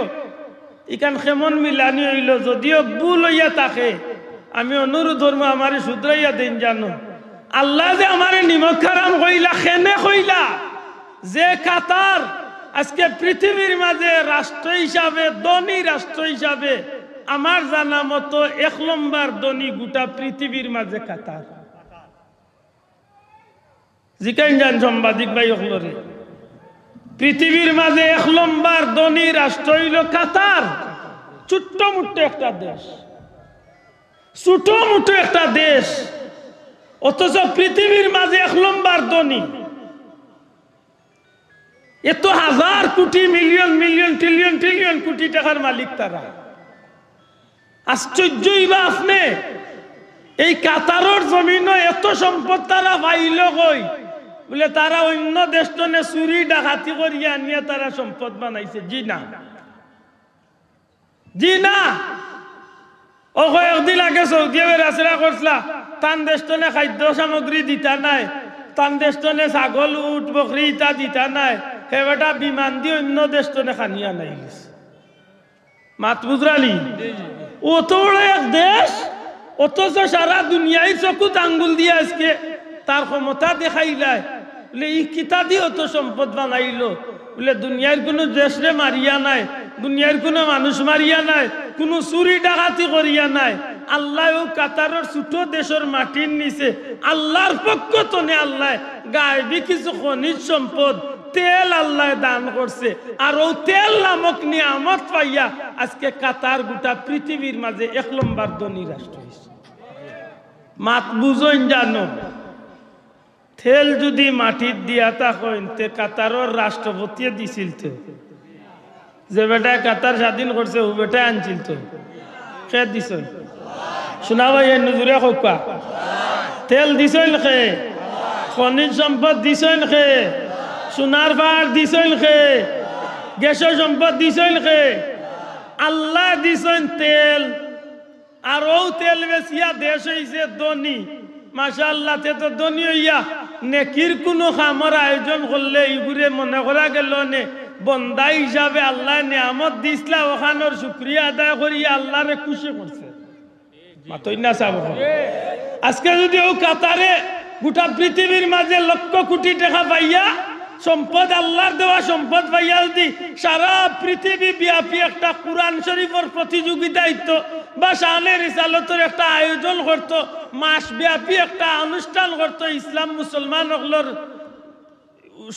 ইখান কেমন মিলানি হইল? যদিও ভুল হইয়া থাকে, আমি অনুরোধ ধর্ম আমারে শুধরাইয়া দিন জানো। আল্লাহ যে আমারে নিমক হারাম কইলা খেনে কইলা, যে কাতার আজকে পৃথিবীর মাঝে রাষ্ট্র হিসাবে, ধনী রাষ্ট্র হিসাবে আমার জানা মতো ১ নম্বর ধনী গোটা পৃথিবীর মাঝে কাতার। জিকাইন জান সাংবাদিক ভাই হলরে, পৃথিবীর মাঝে ১ নম্বর ধনী রাষ্ট্র হইল কাতার। ছোট্ট মুট্ট একটা দেশ, ছোট মুটো একটা দেশ, অথচ পৃথিবীর মাঝে ১ নম্বর ধনী। এত হাজার কোটি মিলিয়ন মিলিয়ন ট্রিলিয়ন ট্রিলিয়ন কোটি টাকার মালিক তারা। আশ্চর্যই বা আপনি এই কাতারের জমিনে এত সম্পদ তারা পাইল কই? বলে তারা অন্য দেশ টনে চুরি ডাকাতি করিয়া নিয়ে তারা সম্পদ বানাইছে। জি না, জি না। ও কয়েকদিন আগে সৌদি আরবে রাসরা করছলা, তান দেশ টনে খাদ্য সামগ্রী দিতা নাই, তান দেশ টনে ছাগল উট বকরি ইটা দিতা নাই, হে বেটা বিমান দিয়ে অন্য দেশ টনে খানিয়া নাই। মাত বুঝরালি? অত বড় এক দেশ, অথচ সারা দুনিয়ায় চকুত আঙ্গুল দিয়ে আজকে তার ক্ষমতা দেখাইলাই। বলে ই কিতা দিয়ে অত সম্পদ বানাইলো? বলে দুনিয়ার কোনো দেশরে মারিয়া নাই, দুনিয়ার কোনো মানুষ মারিয়া নাই, কোনো চুরি ডাকাতি করিয়া নাই। আল্লাহ কাতারের ছোট দেশের মাটির নিচে আল্লাহর পক্ষ তনে আল্লাহ গায়েবী কিছু খনিজ সম্পদ তেল আল্লাহ দান করছে। আর ও তেল নামক নিয়ামত পাইয়া আজকে কাতার গোটা পৃথিবীর মাঝে ১ নম্বর ধনী রাষ্ট্র হয়েছে। মাত বুঝইন জানো, তেল যদি মাটির দিয়া থাকেন তে কাতারের রাষ্ট্রপতি দিছিল তো, যে বেটায় কাতার স্বাধীন করছে ও বেটায় আনছিল তো, খে দিছ শোনা ভাই নজুরে হোকা, তেল দিছেন খে, খনিজ সম্পদ দিছেন খে, সোনার পাহাড় দিছেন খে, গ্যাসের সম্পদ দিছেন খে, আল্লাহ দিছেন তেল। আর ও তেল বেচিয়া দেশ হইছে ধনী। মাশাআল্লাহ, তে তো ধনী হইয়া নেকির কোনো খামর আয়োজন করলে ইগুরে মনে করা গেল নে বন্দা হিসাবে আল্লাহ নিয়ামত দিসলা, ওখানোর শুকরিয়া আদায় করিয়া আল্লাহরে খুশি করছে। মাতই না চাব। আজকে যদি ও কাতারে গোটা পৃথিবীর মাঝে লক্ষ কোটি টাকা পাইয়া সম্পদ, আল্লাহর দেওয়া সম্পদ পাইয়া যদি সারা পৃথিবী ব্যাপী একটা কুরআন শরীফের প্রতিযোগিতা হইতো বা শানে রিসালতের একটা আয়োজন করত, মাস ব্যাপী একটা অনুষ্ঠান করত, ইসলাম মুসলমান হকলর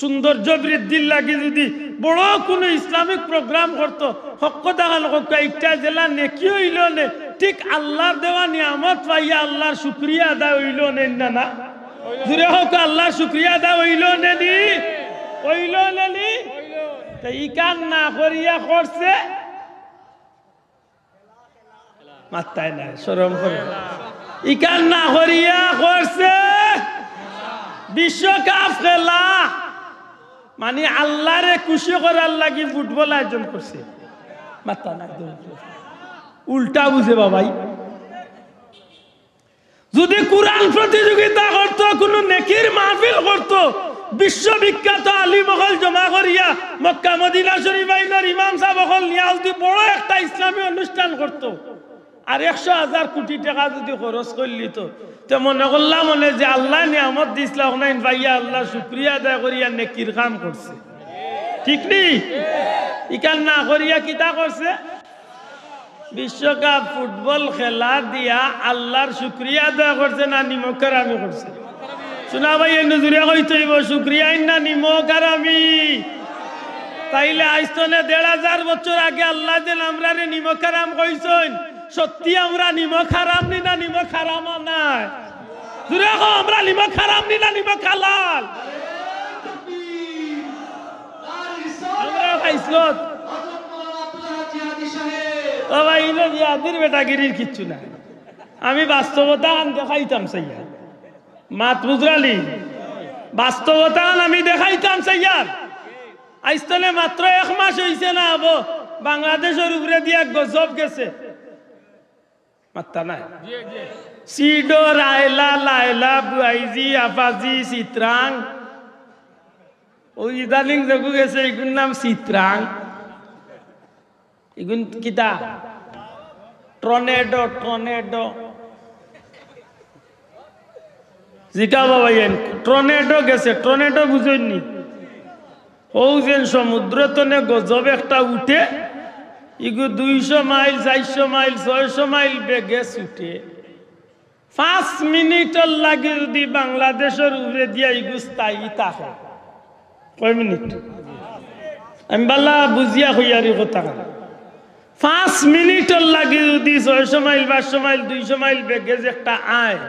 সৌন্দর্য বৃদ্ধির লাগে যদি বড় কোনো ইসলামিক প্রোগ্রাম করত, হক দেখান একটা জেলা নেকি হইল নে, ঠিক আল্লাহর দেওয়া নিয়ামত পাইয়া আল্লাহর শুকরিয়া আদায় হইল নেন না? না জুড়ে হোক আল্লাহর শুকরিয়া আদায় হইল নেনি? হইল নেনি? ইকান না করিয়া করছে, মাত্তায় না শরম করে, ইকান না করিয়া করছে বিশ্বকাপ খেলা। মানে আল্লাহরে খুশি করার লাগি ফুটবল আয়োজন করছে। মাত্তা না, উল্টা বুঝে বাবাই। যদি কোরআন প্রতিযোগিতা করত, কোন নেকির মাহফিল করত, বিশ্ববিখ্যাত আলিম হল জমা করিয়া মক্কা মদিনা শরীফ আইনার ইমাম সাহেব হল নিয়া যদি বড় একটা ইসলামী অনুষ্ঠান করত, আর ১০০,০০০ কোটি টাকা যদি খরচ করলি তো মনে করলাম মনে যে আল্লাহ নিয়ামত দিসলাম ভাইয়া আল্লাহ শুক্রিয়া আদায় করিয়া নেকির কাম করছে। ঠিক নেই? ইকান না করিয়া কিতা করছে? বিশ্বকাপ ফুটবল খেলা দিয়া আল্লাহর শুক্রিয়া আদায় করছে না নিমক হারামি করছে? শোনা ভাই নজুরিয়া কইতে হইব শুক্রিয়া না নিমক হারামি। তাইলে আইস্তনে ১,৫০০ বছর আগে আল্লাহ যে আমরা নিমক হারাম কইছেন, সত্যি আমরা নিমক হারাম নি না নিমক হারাম নাই? জুড়ে কও আমরা নিমক হারাম নি না নিমক হালাল? আমরা খাইছলত ও ভাই ইনো জিয়াদির বেটাগিরির কিচ্ছু না। আমি বাস্তবতা আন দেখাইতাম সাইয়া মাত বুঝরালি বাস্তবতা আমি দেখাইতাম সাইয়ার আইস্তলে মাত্র 1 মাস হইছে না হবো বাংলাদেশের উপরে দিয়া গজব গেছে মাত্তা নাই সিডো রায়লা লাইলা বুয়াইজি আফাজি চিত্রাং ওই ইদানিং দেখু গেছে এগুন নাম চিত্রাং এগুন কিতা টর্নেডো টর্নেডো জিকা বাবা টর্নেডো গেছে টর্নেডো বুঝেননি ও যে সমুদ্র তনে গজব একটা উঠে ইগু 200 মাইল 400 মাইল 600 মাইল বেগে ছুটে 5 মিনিটর লাগে যদি বাংলাদেশের উপরে দিয়া ইগু স্থায়ী থাকে কয় মিনিট আমি বালা বুঝিয়া হইয়ারি কথা 5 মিনিটর লাগে যদি 600 মাইল 500 মাইল 200 মাইল বেগে যে একটা আয়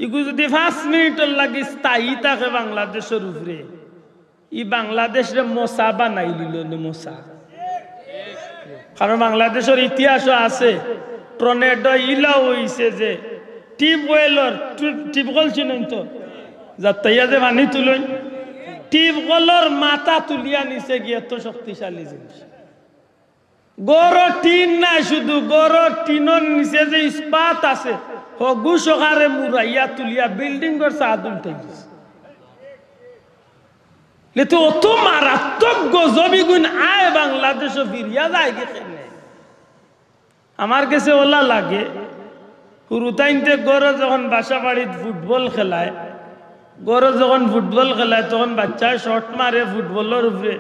ইগু যদি 5 মিনিটর লাগে স্থায়ী থাকে বাংলাদেশের উপরে ই বাংলাদেশের মশা বানাই লিল মশা কারণ বাংলাদেশের ইতিহাসও আছে টর্নেডো ইলা হইছে যে টিউবওয়েলর টিউবওয়েল চিনেন তো যাতাইয়া যে পানি তুলেন টিউবওয়েলর মাথা তুলিয়া নিচে গিয়ে এত শক্তিশালী জিনিস গড় টিন নাই শুধু গড় টিনের নিচে যে ইস্পাত আছে হগু সকারে মুরাইয়া তুলিয়া বিল্ডিং এর ছাদ উল্টে গেছে লেতো অত মারাত্মক গজবি গুণ আয় বাংলাদেশে ফিরিয়া যায় গেছে আমার কাছে ওলা লাগে হুরুতাইনতে গড় যখন বাসা বাড়িতে ফুটবল খেলায় গড় যখন ফুটবল খেলায় তখন বাচ্চা শট মারে ফুটবলের উপরে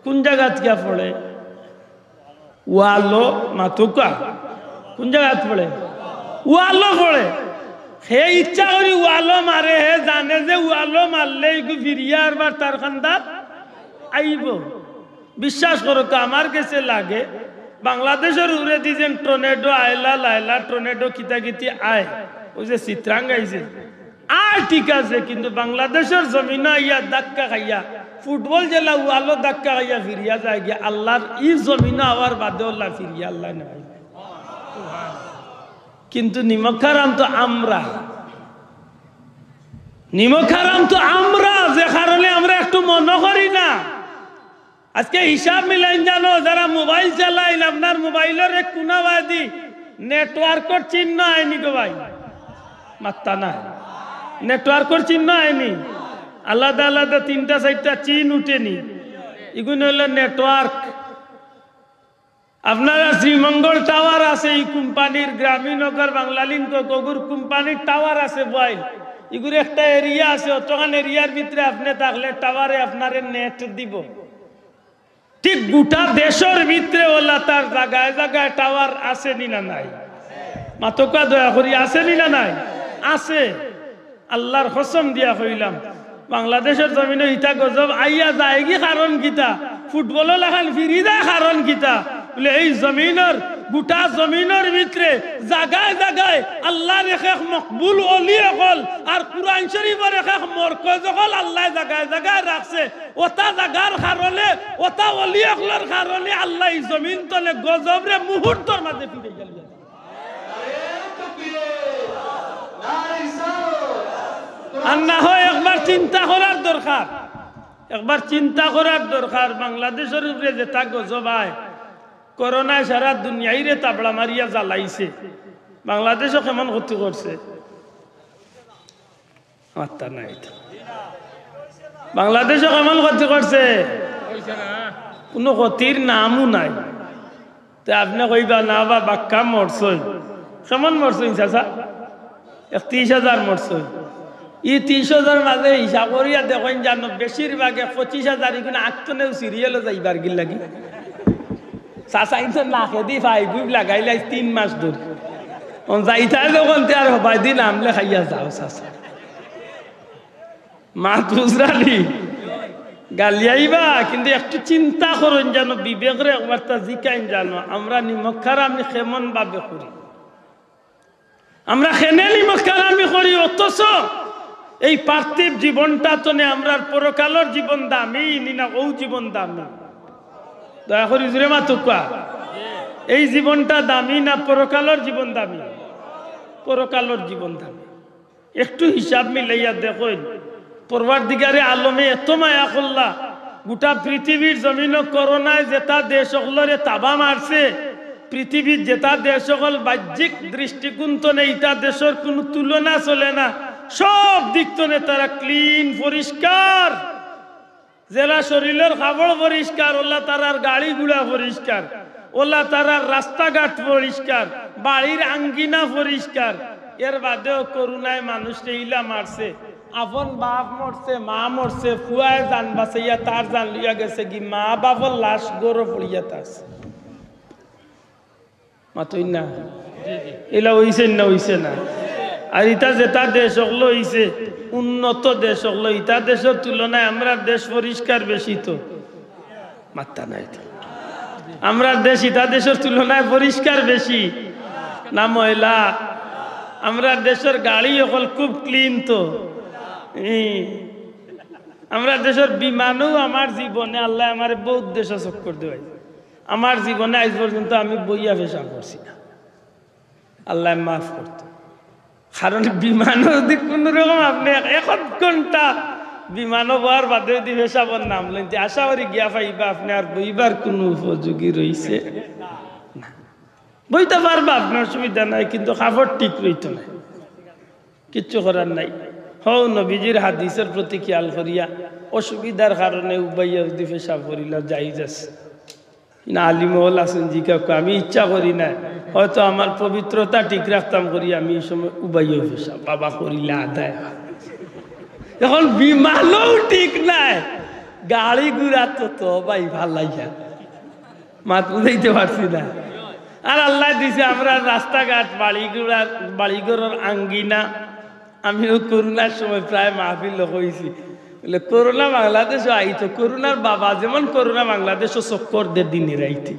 কোন জায়গাত গিয়া পড়ে ওয়ালো মাথুকা কোন জায়গাত পড়ে ওয়ালো পড়ে হে ইচ্ছা করি ওয়ালো মারে হে জানে যে ওয়ালো মারলে ফিরিয়া আরবার তার খান্দাত আইব বিশ্বাস করো আমার কাছে লাগে বাংলাদেশের উপরে দিয়েছেন টর্নেডো আয়লা লাইলা টর্নেডো কিতাকিতি আয় ওই যে চিত্রাং আইছে আর ঠিক আছে কিন্তু বাংলাদেশের জমিনা ইয়া ধাক্কা খাইয়া ফুটবল জেলা ওয়ালো ধাক্কা খাইয়া ফিরিয়া যায় গিয়া আল্লাহর ই জমিনা হওয়ার বাদে আল্লাহ ফিরিয়া আল্লাহ নাই কিন্তু নিমক হারাম তো আমরা নিমক হারাম তো আমরা যে কারণে আমরা একটু মনে করি না আজকে হিসাব মিলাইন জানো যারা মোবাইল চালাইন আপনার মোবাইলের এক কোনাবাদি নেটওয়ার্কের চিহ্ন আইনি গো ভাই মাত্তা না নেটওয়ার্কের চিহ্ন আইনি আলাদা আলাদা 3টা 4টা চিহ্ন উঠেনি এগুলো হলো নেটওয়ার্ক আপনারা শ্রীমঙ্গল টাওয়ার আছে এই কোম্পানির গ্রামীণনগর বাংলালিংক কগুর কোম্পানির টাওয়ার আছে বয় এগুলো একটা এরিয়া আছে অতখান এরিয়ার ভিতরে আপনি থাকলে টাওয়ারে আপনার নেট দিব ঠিক গোটা দেশের ভিতরে ওলা তার জায়গায় জায়গায় টাওয়ার আছে নি না নাই মাতকা দয়া করি আছে নি না নাই আছে আল্লাহর কসম দিয়া কইলাম বাংলাদেশের জমিনে ইটা গজব আইয়া যায় কি কারণ কিতা ফুটবল লাগান ফিরি যায় কারণ কিতা বলে এই জমিনের গোটা জমিনের ভিতরে জায়গায় জায়গায় আল্লাহর এক মকবুল ওলি হল আর কুরআন শরীফের এক মরকজ হল আল্লাহ জায়গায় জায়গায় রাখছে ওটা জায়গার কারণে ওটা ওলি হলর কারণে আল্লাহ এই জমিন তলে গজবরে মুহূর্তের মাঝে ফিরে গেল আর না হয় একবার চিন্তা করার দরকার একবার চিন্তা করার দরকার বাংলাদেশের উপরে যে তা গজব আয় করোনায় সারা দুনিয়ায় রে তাবড়া মারিয়া জ্বালাইছে বাংলাদেশও কেমন ক্ষতি করছে বাংলাদেশও কেমন ক্ষতি করছে কোনো ক্ষতির নামও নাই তো আপনি কইবা না বা বাক্কা মরছই কেমন মরছই চাচা 30,000 মরছই ই 30,000 মাঝে হিসাব করিয়া দেখেন জানো বেশিরভাগে 25,000 এখানে আটজনেও সিরিয়ালও যাইবার গিল লাগি চাচাইতে না খেদি ভাই বুঝ লাগাইলে 3 মাস ধরে যাইতাই যখন আর হবাই দিন আমলে খাইয়া যাও চাচা মা বুঝরালি গালিয়াইবা কিন্তু একটু চিন্তা করেন জানো বিবেকরে একবার তা জিকাইন জানো আমরা নিমক হারাম কেমন ভাবে করি আমরা খেনে নিমখারামি করি, অথচ এই পার্থিব জীবনটা তো নে আমরা পরকালের জীবন দামি না ও জীবন দামি? দয়া করি জুড়ে মাতুকা, এই জীবনটা দামি না পরকালের জীবন দামি? পরকালের জীবন দামি। একটু হিসাব মিলাইয়া দেখুন, পরওয়ারদিগারে আলমে এত মায়া করলা, গোটা পৃথিবীর জমিন করোনায় যেটা দেশ সকলরে তাবা মারছে, পৃথিবীর যেটা দেশ সকল বাহ্যিক দৃষ্টিকোণ তো নেই, তা দেশের কোনো তুলনা চলে না। সব দিক তো তারা ক্লিন, পরিষ্কার, জেলা শরীরের খাবড় পরিষ্কার, ওলা তারার গাড়ি গুড়া পরিষ্কার, ওলা তারার রাস্তাঘাট পরিষ্কার, বাড়ির আঙ্গিনা পরিষ্কার। এর বাদেও করুণায় মানুষকে ইলা মারছে, আপন বাপ মরছে, মা মরছে, ফুয়ায় জান বাঁচাইয়া তার জান লইয়া গেছে কি, মা বাপর লাশ গরো পড়িয়া আছে। মাতই না এলা হইছে না, হইছে না? আর ইটা যেটা দেশ হলো হইছে উন্নত দেশ হলো, ইটা দেশের তুলনায় আমরা দেশ পরিষ্কার বেশি তো মাত্রা নাই তো। আমরা দেশ ইটা দেশের তুলনায় পরিষ্কার বেশি না ময়লা? আমরা দেশের গাড়ি হল খুব ক্লিন তো। আমরা দেশের বিমানও আমার জীবনে আল্লাহ আমার বহুত দেশ চক্কর দেয়, আমার জীবনে আজ পর্যন্ত আমি বইয়া পেশা করছি না, আল্লাহ মাফ করতো। কারণ বিমানও যদি কোন রকম আপনি 1 ঘন্টা বিমানও বহার বাদে যদি পেশাবর নাম লেন, আশা করি গিয়া পাইবা আপনি আর বইবার কোনো উপযোগী রয়েছে না। বইতে পারবা, আপনার সুবিধা নাই, কিন্তু খাবার ঠিক রইত না, কিচ্ছু করার নাই। হও নবীজির হাদিসের প্রতি খেয়াল করিয়া অসুবিধার কারণে উবাইয়া যদি পেশাব করিলা যাই যাচ্ছে না। আলিমহল আছেন জিকা, আমি ইচ্ছা করি না, হয়তো আমার পবিত্রতা ঠিক রাখতাম করি আমি এই সময় উবাইয়া পেশাব বাবা করিলে আদায়। এখন বিমানও ঠিক নাই, গাড়ি ঘুরা তো ভাই ভাল লাগিয়া মাত বুঝাইতে পারছি না। আর আল্লাহ দিছে আমরা রাস্তাঘাট, বাড়িঘরের আঙ্গিনা। আমিও করোনার সময় প্রায় মাহফিল হয়েছি, বলে করোনা বাংলাদেশও আইতো, করোনার বাবা যেমন করোনা বাংলাদেশও চক্কর দে দিনের আইতে।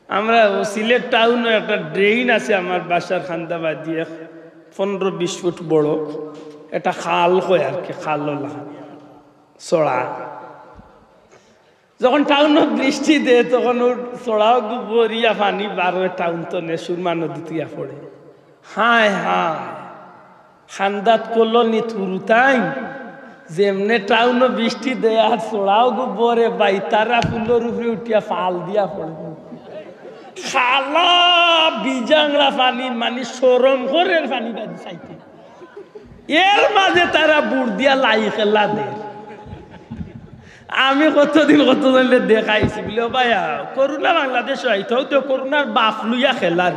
আমরা সিলেট টাউনে একটা ড্রেন আছে আমার বাসার খান্দাবাদ দিয়ে, 15-20 ফুট বড় একটা খাল হয় আর কি, খাল চড়া। যখন টাউনত বৃষ্টি দেয় তখন ওর চড়াও গোবরিয়া পানি বারো টাউন তো নেশুরমা নদীতিয়া পড়ে। হায় হায় খান্দাত কলনি থুরুতাই যেমনে টাউন বৃষ্টি দেয় আর চড়াও গোবরে বাই তারা ফুলের উপরে উঠিয়া ফাল দিয়া পড়ে। খালা বিজাংরা পানি মানে সরম করে পানি বাজি চাইতে, এর মাঝে তারা বুড় দিয়া লাই খেলা দেয়। আমি কতদিন দেখাইছি বলে ভাইয়া করোনা বাংলাদেশ আইতাও তো করোনার বাপ লইয়া খেলার,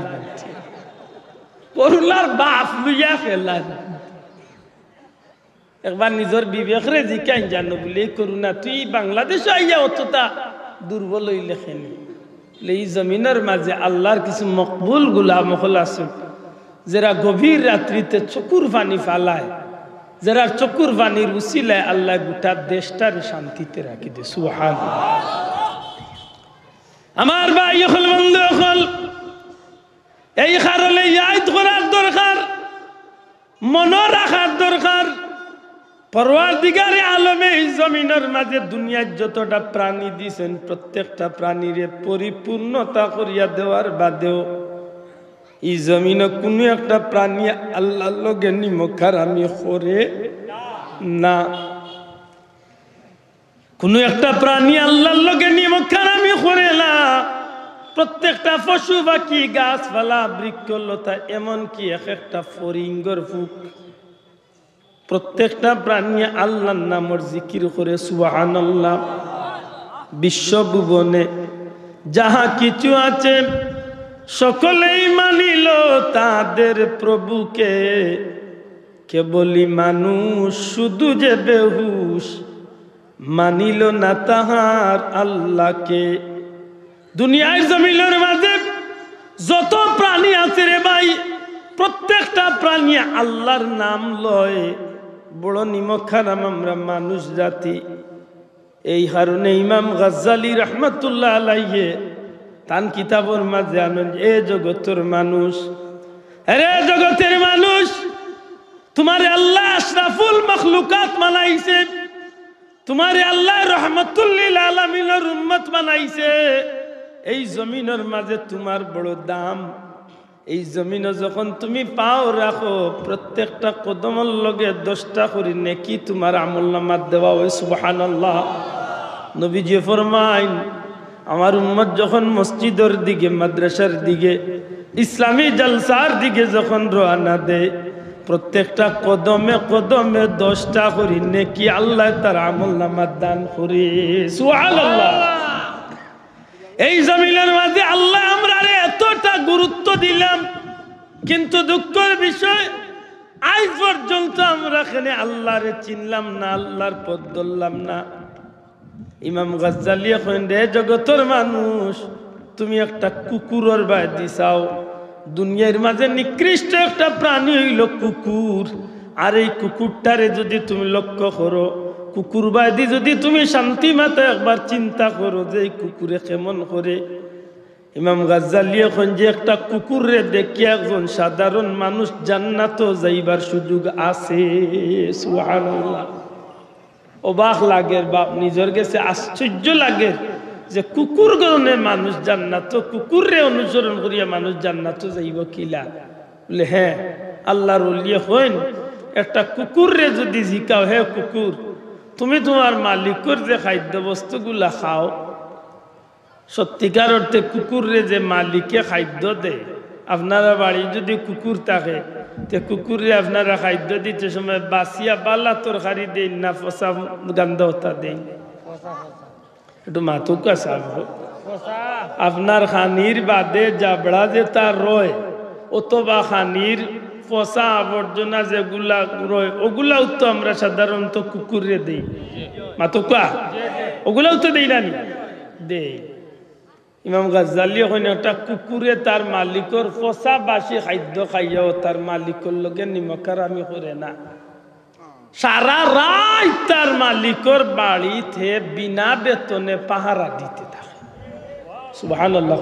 করোনার বাপ লইয়া খেলার। একবার নিজের বিবেকরে জিকাই জানো বলে করোনা তুই বাংলাদেশ আইয়া অতটা দুর্বল হইলে খেলি। এই জমিনের মাঝে আল্লাহর কিছু মকবুল গোলাম হল আছে, যারা গভীর রাত্রিতে চকুর পানি ফালায়, যারা চকুর পানির উসিলায় আল্লাহ গোটা দেশটার শান্তিতে রাখি দে। সুবহানাল্লাহ। আমার ভাই হল বন্ধু হল, এই কারণে ইয়াদ করার দরকার, মন রাখার দরকার। পরওয়ারদিগারে আলমে এই জমিনের মাঝে দুনিয়ার যতটা প্রাণী দিয়েছেন প্রত্যেকটা প্রাণীরে পরিপূর্ণতা করিয়া দেওয়ার বাদেও এই জমিনে কোনো একটা প্রাণী আল্লাহর লগে নিমখারামি করে না। কোনো একটা প্রাণী আল্লাহর লগে নিমখারামি করে না। প্রত্যেকটা পশু পাখি, গাছপালা, বৃক্ষলতা, এমনকি এক একটা ফরিঙ্গর ফুক, প্রত্যেকটা প্রাণী আল্লাহর নামের জিকির করে সুবহানাল্লাহ। বিশ্বভুবনে যাহা কিছু আছে সকলেই মানিল তাদের প্রভুকে, কেবলই মানুষ শুধু যে বেহুশ মানিল না তাহার আল্লাহকে। দুনিয়ার জমিনের মাঝে যত প্রাণী আছে রে ভাই, প্রত্যেকটা প্রাণী আল্লাহর নাম লয়। বড় নিমখারাম আমরা মানুষ জাতি। এই কারণে ইমাম গাজ্জালি রহমতুল্লাহ আলাইহি তান কিতাবর মাঝে আনেন, এ জগতের মানুষ আরে জগতের মানুষ, তোমারে আল্লাহ আশরাফুল মখলুকাত বানাইছে, তোমারে আল্লাহ রহমতুল লিল আলামিনের উম্মত বানাইছে। এই জমিনের মাঝে তোমার বড় দাম। এই জমিনে যখন তুমি পাও রাখো, প্রত্যেকটা কদমের লগে 10টা করে নেকি তোমার আমলনামাত দেওয়া হয়। সুবহানাল্লাহ। নবীজি ফরমাইন, আমার উম্মত যখন মসজিদের দিকে, মাদ্রাসার দিকে, ইসলামী জলসার দিকে যখন রওনা দেয়, প্রত্যেকটা কদমে কদমে 10টা করে নেকি আল্লাহ তার আমলনামাত দান করে। সুবহানাল্লাহ। এই জমিনের মাঝে আল্লাহ আমরা এতটা গুরুত্ব দিলাম, কিন্তু দুঃখের বিষয় আজ পর্যন্ত আমরা এখানে আল্লাহরে চিনলাম না, আল্লাহর পথ ধরলাম না। ইমাম গাজ্জালী এখন রে জগতের মানুষ, তুমি একটা কুকুরের বাদ দিছাও। দুনিয়ার মাঝে নিকৃষ্ট একটা প্রাণী হইল কুকুর। আর এই কুকুরটারে যদি তুমি লক্ষ্য করো, কুকুর বাদি যদি তুমি শান্তি মাতা একবার চিন্তা করো যে এই কুকুরে কেমন করে। ইমাম গাজ্জালী এখন যে একটা কুকুরে দেখি একজন সাধারণ মানুষ জান্নাত যাইবার সুযোগ আছে। সুবহানাল্লাহ। অবাক লাগে বাপ, নিজের কাছে আশ্চর্য লাগে যে কুকুর গণে মানুষ জান্নাত, কুকুরে অনুসরণ করিয়া মানুষ জান্নাত যাইব কিলা? বলে হ্যাঁ, আল্লাহর ওলি হইন একটা কুকুরে যদি জিকাও, হে কুকুর, তুমি তোমার মালিকের যে খাদ্য বস্তুগুলা খাও, সত্যিকার অর্থে কুকুরে যে মালিকে খাদ্য দেয়, আপনারা বাড়ি যদি কুকুর থাকে, তে কুকুরে আপনারা খাদ্য দিতে সময় বাসিয়া বালা তরকারি দেন না ফসা গান্ধ হতা দেন? একটু মাথুকা সাব, আপনার খানির বাদে জাবড়া যে তার রয়, অথবা খানির পচা আবর্জনা যেগুলা রয়, ওগুলাও তো আমরা সাধারণত কুকুরে দেই। মাথুকা ওগুলাও তো দেই না দেই। ইমাম গাজ্জালী ওখানে একটা কুকুরে তার মালিকর পচা বাসি খাদ্য খাইয়াও তার মালিকর লগে নিমকারামি করে না। সারা রাত তার মালিকর বাড়িতে বিনা বেতনে পাহারা দিতে থাকে। সুবহানাল্লাহ।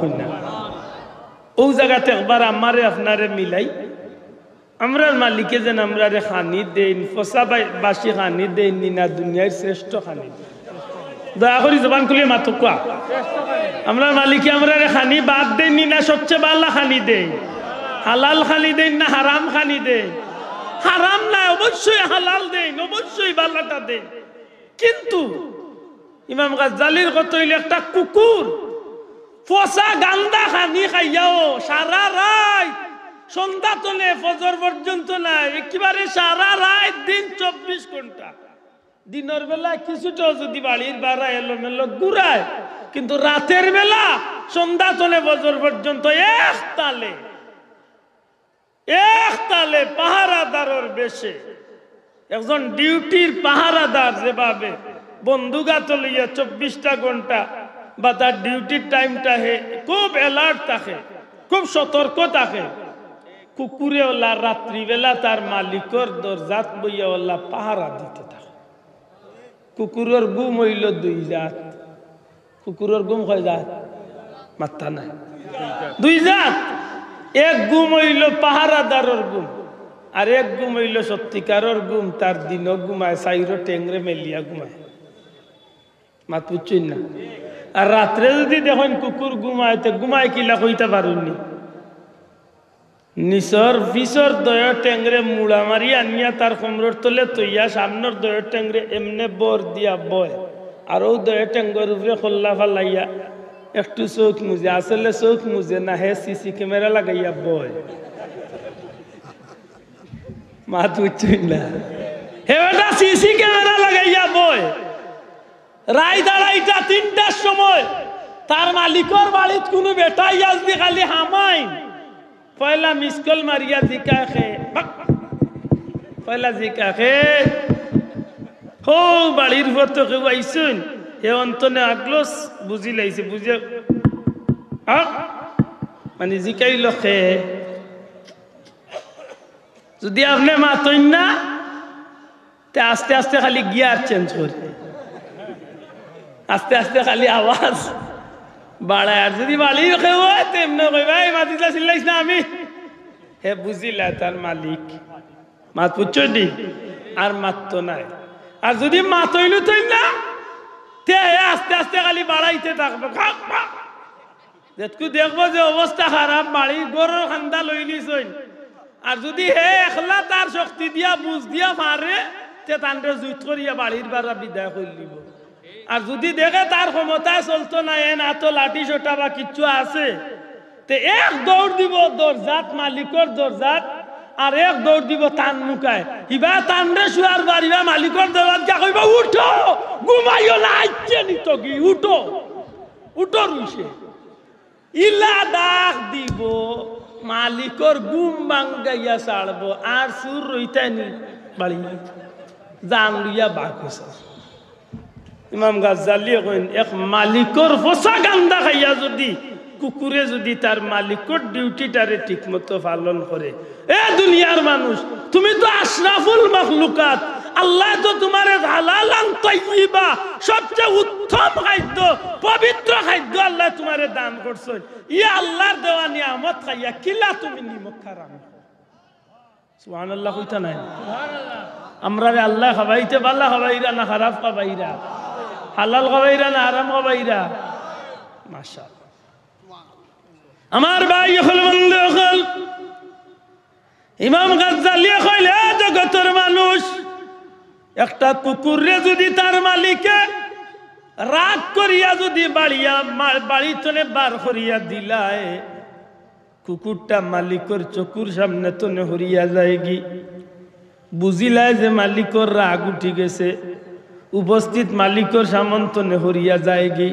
ও জায়গাতে একবার আমারে আপনারে মিলাই, আমরার মালিকে যেন আমরারে খানি দেন, পচা বাসি খানি দেন না দুনিয়ার শ্রেষ্ঠ খানি। দয়া করি জবান খুলিয়ে মাতো কোয়া, আমরা মালিকে আমরা খানি বাদ দেন না সবচেয়ে ভালো খানি দেন? হালাল খানি দেন না হারাম খানি দেন? হারাম না, অবশ্যই হালাল দেন, অবশ্যই ভালোটা দেন। কিন্তু ইমাম গাজ্জালীর কথা হইল একটা কুকুর পচা গান্দা খানি খাইয়াও সারা রাত, সন্ধ্যা তলে ফজর পর্যন্ত না, একেবারে সারা রাত দিন 24 ঘন্টা। দিনের বেলা কিছুটাও যদি বাড়ির বাড়া এলোমেলো ঘুরায়, কিন্তু রাতের বেলা সন্ধ্যা তলে বজর পর্যন্ত এক তালে পাহারাদারের বেশে, একজন ডিউটির পাহারাদার যেভাবে বন্দুকাত লইয়া 24টা ঘন্টা বা তার ডিউটির টাইমটা খুব অ্যালার্ট থাকে, খুব সতর্ক থাকে, কুকুরে ওলা রাত্রিবেলা তার মালিকর দরজাত বইয়া ওলা পাহারা দিতে থাকে। কুকুরের গুম হইল 2 জাত। কুকুরের গুম হয় জাত? মাথা নাই, 2 জাত। এক গুম হইল পাহারাদারের গুম, আর এক গুম হইল সত্যিকারের গুম। তার দিনও ঘুমায়, সাইরো টেংরে মেলিয়া ঘুমায়। মাত বুঝছেন না? আর রাত্রে যদি দেখেন কুকুর ঘুমায়, তো ঘুমায় কিলা কইতে পারুননি। নিচর পিছর দয় টেংরে মুড়া মারি আনিয়া তার কোমরের তলে তৈয়া সামনের দয় টেংরে এমনে বর দিয়া বয়, আর ও দয় টেঙ্গর উপরে খোল্লা ফালাইয়া একটু চোখ মুজে, আসলে চোখ মুজে না, হে সিসি ক্যামেরা লাগাইয়া বয়। মাত বুঝছেন না? হে বেটা সিসি ক্যামেরা লাগাইয়া বয়। রায় দাঁড়াইটা 3টার সময় তার মালিকর বাড়িত কোনো বেটাই আসবি খালি হামাই, পয়লা মিসকল মারিয়া জিকা খে, পয়লা জিকা খে হো বাড়ির উপর তো কেউ আইসুন, হে অন্তনে আগলোস বুঝি লাইছে, বুঝে মানে জিকাইল খে। যদি আপনি মাতইন না, তে আস্তে আস্তে খালি গিয়ার চেঞ্জ করে, আস্তে আস্তে খালি আওয়াজ বাড়ায়। আর যদি বাড়ির কেউ হয় তেমনি কই, ভাই মাতিলা চিল্লাইস না, আমি হে বুঝিলা তার মালিক মাত পুচ্ছডি আর মাত তো নাই আর যদি মাত হইল তৈ না তে আস্তে আস্তে খালি বাড়াইতে থাকবে দেখো দেখবো যে অবস্থা খারাপ বাড়ি গরুর খান্দা লই লিছইন আর যদি হে একলা তার শক্তি দিয়া বুঝ দিয়া মারে তে তান্ডে জুইত করিয়া বাড়ির বারা বিদায় করে দিব আর যদি দেখে তার ক্ষমতায় চলতো না এ না তো লাঠি সোটা বা কিচ্ছু আছে তে এক দৌড় দিব দরজাত মালিকর দরজাত আর এক দৌড় দিব তান মুখায় ইবা তান্ডে শুয়ার বাড়িবা মালিকর দরজাত যা কইবা উঠো ঘুমাইও না আইছে নি তো কি উঠো উঠো রুইছে ইলা ডাক দিব মালিকর ঘুম ভাঙ্গাইয়া ছাড়বো আর সুর রইতানি বাড়ি জান লইয়া বাকস ইমাম গাজ্জালি কইন এক মালিকর ফসা গান্দা খাইয়া যদি কুকুরে যদি তার মালিকর ডিউটিটারে ঠিকমতো পালন করে এ দুনিয়ার মানুষ তুমি তো আশরাফুল মাখলুকাত আল্লাহ তো তোমারে হালালান তাইয়্যিবা সবচেয়ে উত্তম খাদ্য পবিত্র খাদ্য আল্লাহ তোমারে দান করছেন ই আল্লাহর দেওয়া নিয়ামত খাইয়া কিলা তুমি নিমক হারাম সুবহানাল্লাহ কইতা নাই সুবহানাল্লাহ আমরা রে আল্লাহ খাওয়াইতে পারলা খাওয়াইরা না খারাপ খাওয়াইরা হালাল খাওয়াইরা না হারাম খাওয়াইরা মাশাআল্লাহ আমার ভাই হল বন্ধু হল ইমাম গাজ্জালি কইলে জগতের মানুষ একটা কুকুরে যদি তার মালিকে রাগ করিয়া যদি বাড়ি তনে বার করিয়া দিলায় কুকুরটা মালিকর চকুর সামনে তনে হরিয়া যায়গি বুঝিলায় যে মালিকর রাগ উঠি গেছে উপস্থিত মালিকর সামন্তনে হরিয়া যায়গি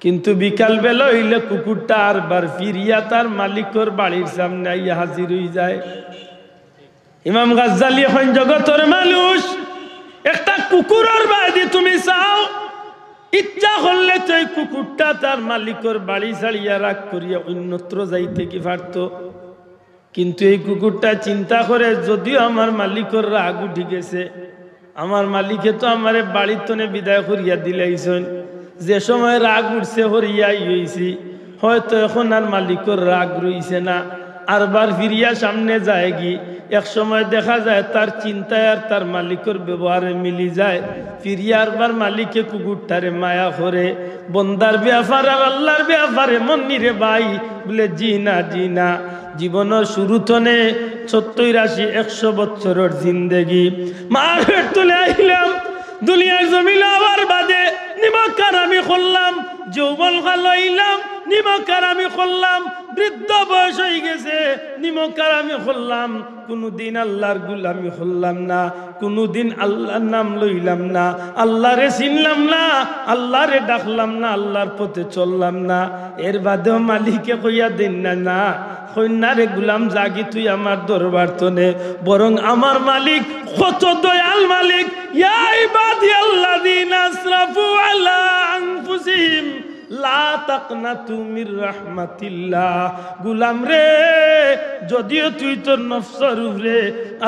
কিন্তু বিকাল বেলা হইলে কুকুরটা আর বার ফিরিয়া তার মালিকর বাড়ির সামনে আইয়া হাজির হয়ে যায় ইমাম গাজ্জালি এখন জগতের মানুষ একটা কুকুরের বাড়ি তুমি চাও ইচ্ছা করলে তো এই কুকুরটা তার মালিকর বাড়ি ছাড়িয়া রাগ করিয়া অন্যত্র যাইতে কি পারত কিন্তু এই কুকুরটা চিন্তা করে যদিও আমার মালিকর রাগ উঠি গেছে আমার মালিকে তো আমারে বাড়ির তনে বিদায় করিয়া দিলাইছেন যে সময় রাগ উঠছে হরিয়াই হইছি হয়তো এখন আর মালিকর রাগ রইছে না আরবার ফিরিয়া সামনে যায় কি এক সময় দেখা যায় তার চিন্তায় আর তার মালিকর ব্যবহারে মিলি যায় ফিরিয়া আরবার মালিকে কুকুরটারে মায়া করে বন্দার ব্যাপার আর আল্লাহর ব্যাপারে মন্নিরে ভাই বলে জি না জীবনের শুরু তনে 70-80-100 বছরের জিন্দেগি মার তুলে আইলাম দুনিয়ার জমিন আবার বাদে নিমকার আমি করলাম যৌবন খালাইলাম নিমকার আমি করলাম বৃদ্ধ বয়স হয়ে গেছে নিমকার আমি করলাম কোনদিন আল্লাহর গোলামি করলাম না কোনদিন আল্লাহর নাম লইলাম না আল্লাহরে চিনলাম না আল্লাহরে ডাকলাম না আল্লাহর পথে চললাম না এর বাদেও মালিকে কইয়া দিন না কন্যারে গুলাম জাগি তুই আমার দরবার তনে বরং আমার মালিক কত দয়াল মালিক ইয়া ইবাদিয়াল্লাযিনা আসরাফু আলা আনফুসিহিম লা তাকনাতু মির রাহমাতিল্লাহ গুলাম রে যদিও তুই তোর নফসের উপরে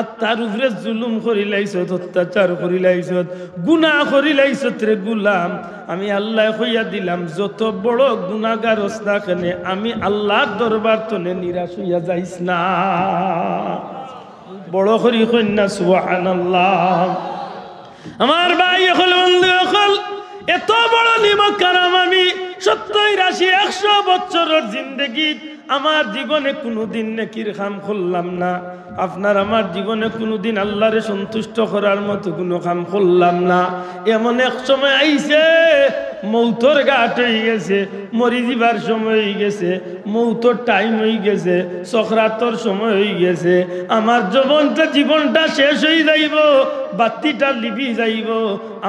আত্মার উপরে জুলুম করিলাইছত অত্যাচার করিলাইছত গুনাহ করিলাইছত রে গুলাম আমি আল্লাহ কইয়া দিলাম যত বড় গুনাহগার হস না কেন আমি আল্লাহর দরবার তনে নিরাশ হইয়া যাইস না বড় করি কইনা সুবহানাল্লাহ আমার ভাই হল বন্ধু হল এত বড় নিমক কারাম আমি 70-80-100 বছরের জিন্দেগি আমার জীবনে কোনোদিন নেকির কাম করলাম না আপনার আমার জীবনে কোনোদিন আল্লাহরে সন্তুষ্ট করার মতো কোনো কাম করলাম না এমন এক সময় আইছে মৌতর ঘাট হয়ে গেছে মরি যাবার সময় হয়ে গেছে মৌতর টাইম হয়ে গেছে সখরাতর সময় হয়ে গেছে আমার জীবনটা শেষ হয়ে যাইব বাতিটা লিবি যাইব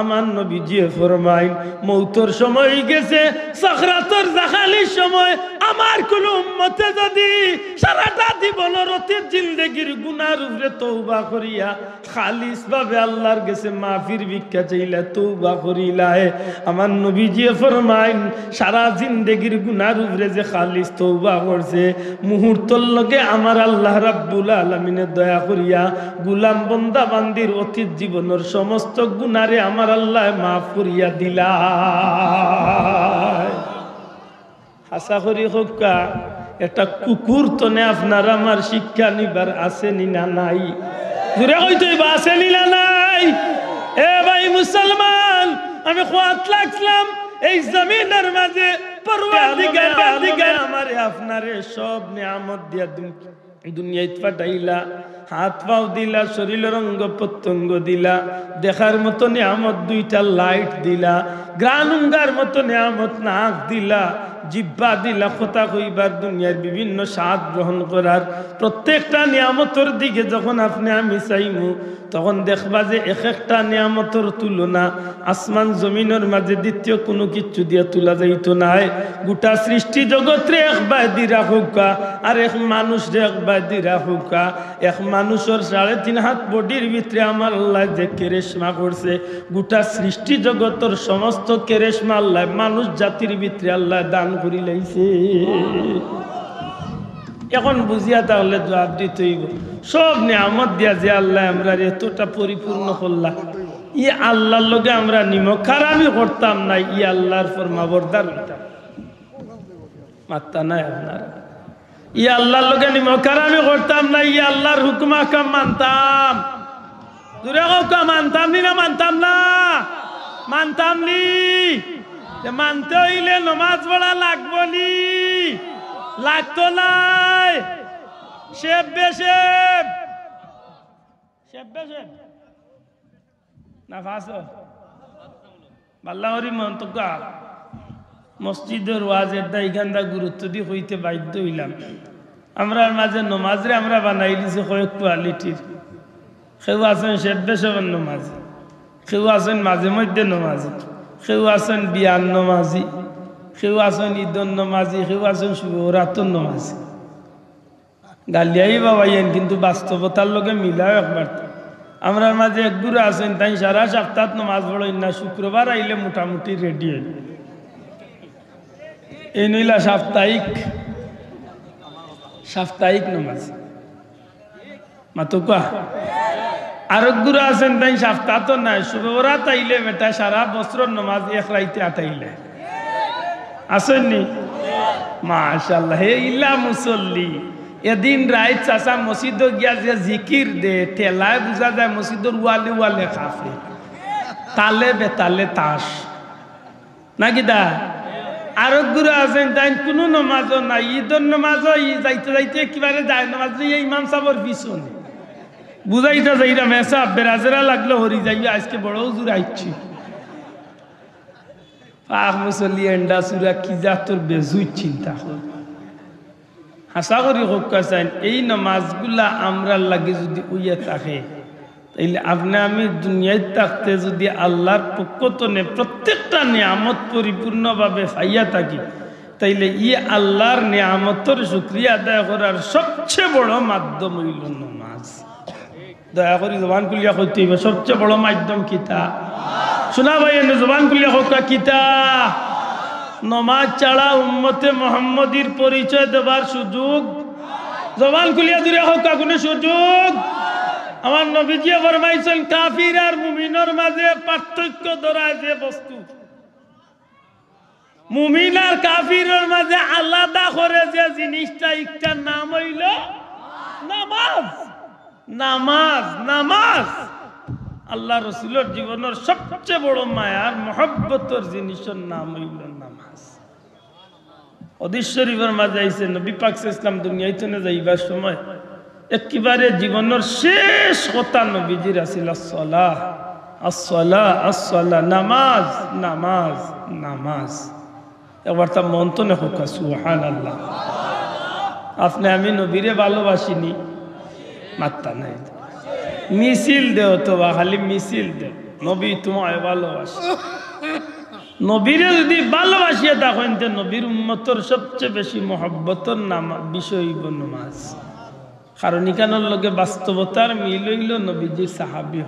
আমার নবীজি ফরমাইন মৌতর সময় হয়ে গেছে সখরাতর জাখালির সময় আমার কোন উম্মতে যদি সারাটা জীবনের অতীত জিন্দেগির গুনার উপরে তওবা করিয়া খালিস ভাবে আল্লাহর কাছে মাফির ভিক্ষা চাইলা তওবা করিলায় আমার নবীজি ফরমাইন সারা জিন্দেগির গুনার উপরে যে খালিস তওবা করছে মুহূর্তর লগে আমার আল্লাহ রাব্বুল আলামিনের দয়া করিয়া গোলাম বান্দা বান্দির অতীত জীবনের সমস্ত গুনারে আমার আল্লাহ মাফ করিয়া দিলা হাসা করি হোকা একটা কুকুর তনে আপনার আমার শিক্ষা নিবার আসেনি না নাই? জুড়ে হইতো আসেনি না নাই? এ ভাই মুসলমান, আমি খোয়াত লাগলাম এই জমিনের মাঝে পরওয়ারদিগার আমারে আপনারে সব নিয়ামত দিয়া দুনিয়ায় পাঠাইলা, হাত পাও দিলা, শরীরের অঙ্গ প্রত্যঙ্গ দিলা, দেখার মতো নিয়ামত দুইটা লাইট দিলা, গ্রানুঙ্গার মতো নিয়ামত নাক দিলা, জিহ্বা দিলা কথা কইবার, দুনিয়ার বিভিন্ন স্বাদ গ্রহণ করার। প্রত্যেকটা নিয়ামতের দিকে যখন আপনি আমি চাইমু তখন দেখবা যে এক একটা নিয়ামতের তুলনা আসমান জমিনের মাঝে দ্বিতীয় কোনো কিছু দিয়া তোলা যাইত নাই। গোটা সৃষ্টি জগৎরে একবার দি রাখুকা আর এক মানুষ রে একবার দি রাখুকা। এক মানুষের 3.5 হাত বডির ভিতরে আমার আল্লাহ যে কেরেশমা করছে, গোটা সৃষ্টি জগতের সমস্ত কেরেশমা আল্লাহ মানুষ জাতির ভিতরে আল্লাহ দান করি লাইছে। এখন বুঝিয়া তাহলে জবাব দিতে হইব, সব নিয়ামত দিয়া যে আল্লাহ আমরা এতটা পরিপূর্ণ করলাম, ই আল্লাহর লগে আমরা নিমক খারামি করতাম না, ই আল্লাহর ফরমাবরদার হইতাম। মাত্তা নাই আপনারা, ই আল্লাহর লগে নিমক খারামি করতাম না, ই আল্লাহর হুকুম আহকাম মানতাম। দূরে হোকা মানতাম নি না? মানতাম না? মানতাম নি? মানতে হইলে নমাজ পড়া লাগবো নি? লাগতো নাই? শেব বেশেব না ফাঁসো বাল্লা হরি মন্তব্য মসজিদের ওয়াজের দা এখানটা গুরুত্ব দিয়ে হইতে বাধ্য হইলাম। আমরা মাঝে নমাজরে আমরা বানাই দিছি কয়েক কোয়ালিটির। কেউ আছেন শেব বেশেবের নমাজি, কেউ আছেন মাঝে মধ্যে নমাজি, কেউ আছেন বিয়ান নমাজি, কেউ আছেন ঈদন নমাজি, কেউ আছেন শুভরাতন নমাজি। গালিয়াই বাবাইয়েন কিন্তু বাস্তবতার লোকে মিলাও একবার। আমরা মাঝে এক দূরে আছেন তাই সারা সপ্তাহ নমাজ পড়েন না, শুক্রবার আইলে মোটামুটি রেডি হইল। এই নইলা সাপ্তাহিক নমাজ মাতুকা। আরেক দূরে আছেন তাই সপ্তাহ তো নাই, শুক্রবার আইলে বেটা সারা বছর নমাজ এক রাইতে আটাইলে আসেননি? মাশাআল্লাহ, হে ইল্লা মুসল্লি। এদিন রাইত চাষা মসজিদ গিয়া যে জিকির দে ঠেলায় বুঝা যায় মসজিদর ওয়ালে ওয়ালে কাফে, তালে বেতালে তাস নাকি দা। আরো দূরে আছেন তাই কোনো নমাজও নাই, ঈদের নমাজও যাইতে যাইতে কিবারে যায় নমাজ ইমাম সাহর পিছনে বুঝাইতে যাইরা মেসা বেরাজেরা লাগলো হরি যাই আজকে বড় হুজুর আইছি। পাক মুসল্লি এন্ডা সুরা কি যা তোর বেজুই চিন্তা কর। হাসা করি হোক চাইন এই নামাজগুলা আমরা লাগে যদি উইয়া থাকে তাইলে আপনি আমি দুনিয়ায় থাকতে যদি আল্লাহর পক্ষ তনে প্রত্যেকটা নিয়ামত পরিপূর্ণভাবে পাইয়া থাকি তাইলে ই আল্লাহর নিয়ামতের শুকরিয়া আদায় করার সবচেয়ে বড় মাধ্যম হইল নামাজ। দয়া করি জবান খুলিয়া কইতে হইবে সবচেয়ে বড় মাধ্যম কিতা? শোনা ভাই এনে জবান খুলিয়া হোকা কিতা? নমাজ ছাড়া উম্মতে মুহাম্মদীর পরিচয় দেবার সুযোগ, জবান খুলিয়া দূরে হোকা কোনো সুযোগ? আমার নবীজি ফরমাইছেন কাফির আর মুমিনের মাঝে পার্থক্য ধরায় যে বস্তু, মুমিন আর কাফিরের মাঝে আলাদা করে যে জিনিসটা, একটা নাম হইল নামাজ। নামাজ নামাজ আল্লাহ রসুলের জীবনের সবচেয়ে বড় মায়ার মহব্বতের জিনিসের নাম হইল নামাজ। হাদিস শরীফের মাঝে আইছে নবী পাক ইসলাম দুনিয়াতে যাইবার সময় একেবারে জীবনের শেষ কথা নবীজির আছিল আসসালাহ আসসালাহ আসসালাহ, নামাজ নামাজ নামাজ। একবার তা মন তো নেখা সুবহানাল্লাহ। আপনি আমি নবীরে ভালোবাসিনি মাত্তা নাই, মিছিল দেও তো বা খালি মিছিল দেও, নবী তোমায় ভালোবাসি। নবীরে যদি ভালোবাসিয়া দেখেন যে নবীর উম্মতর সবচেয়ে বেশি মহব্বতর বিষয় হইব নামাজ। কারণ ইকানোর লগে বাস্তবতার মিল হইল নবীজির সাহাবী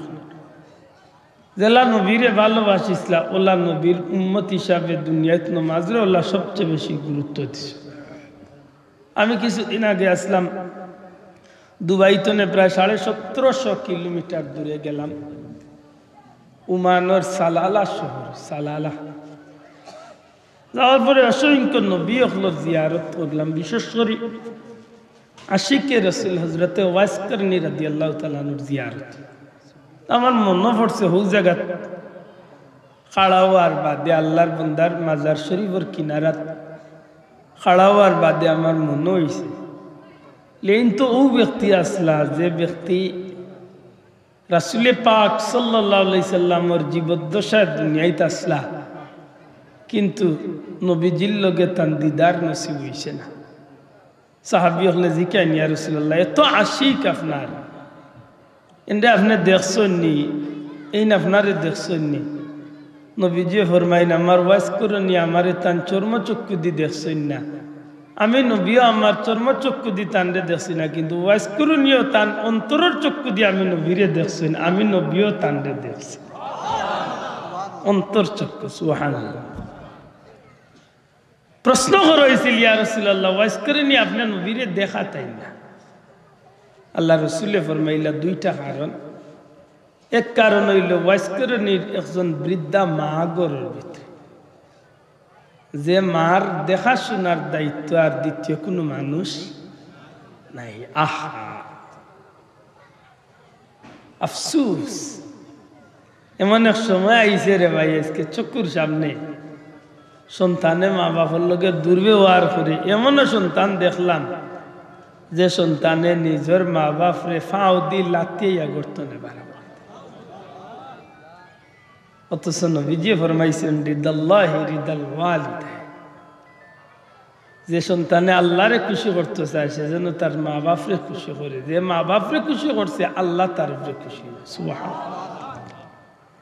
জেলা নবীরে ভালোবাসিসলা ওলা নবীর উম্মত হিসাবে দুনিয়াত নামাজরে ওলা সবচেয়ে বেশি গুরুত্ব দিছে। আমি কিছুদিন আগে আসলাম দুবাইতনে, প্রায় 1750 কিলোমিটার দূরে গেলাম। উমানোর সালালা শহর, সালালা যাওয়ার পরে অসংখ্য নবী হলর জিয়ারত করলাম, বিশেষ করে আশিকে রসুল হজরতে ওয়াইস করনি রাদিয়াল্লাহু তাআলা আনহুর জিয়ারত। আমার মনে পড়ছে হৌ জায়গা খাড়া হওয়ার বাদে আল্লাহর বন্দার মাজার শরীফের কিনারাত খাড়া হওয়ার বাদে আমার মনে হয়েছে লেন তো ও ব্যক্তি আসলা যে ব্যক্তি রাসূলে পাক সাল্লাল্লাহু আলাইহি সাল্লামের জীবদ্দশায় দুনিয়াতে আসলা, কিন্তু নবীজির লগে তার দিদার নসিব হইছে না। সাহাবী হলে জিকান ইয়া রাসূলুল্লাহ, এত আশিক আপনার এন্ডে আপনি দেখছেন নি, এই আপনারে দেখছেন নি? নবীজি ফরমাইন আমার ওয়াজ করনি, আমারে তান চর্মচক্ষু দি দেখছেন না। আমি নবীও আমার চর্মচক্ষু দি তানরে দেখছি না, কিন্তু ওয়াজ করনিও তান অন্তরের চক্ষু দিয়ে আমি নবীরে দেখছেন, আমি নবীও তানরে দেখছি অন্তর চক্ষু। সুবহানাল্লাহ। প্রশ্ন করা হয়েছিল ইয়া রাসূলুল্লাহ, ওয়াজ করেনি আপনি নবীরে দেখা তাই না? আল্লাহ রসুলে ফরমাইলা দুইটা কারণ। এক কারণ হইল ওয়াজ করেনির একজন বৃদ্ধা মা গরের ভিতরে, যে মার দেখাশোনার দায়িত্ব আর দ্বিতীয় কোনো মানুষ নাই। আহা আফসুস, এমন এক সময় আইসে রে ভাই, আজকে চক্ষুর সামনে সন্তানে মা বাবার লগে দুর্ব্যবহার করে এমনও সন্তান দেখলাম যে সন্তানে নিজের মা বাপরে ফাও দি লাতিয়া গর্তনে বাড়াবো। অথচ নবীজি ফরমাইছেন রিদাল্লাহি রিদাল ওয়ালিদাইন, যে সন্তানে আল্লাহরে খুশি করতে চায় সে যেন তার মা বাপরে খুশি করে, যে মা বাপরে খুশি করছে আল্লাহ তার উপরে খুশি। সুবহানাল্লাহ।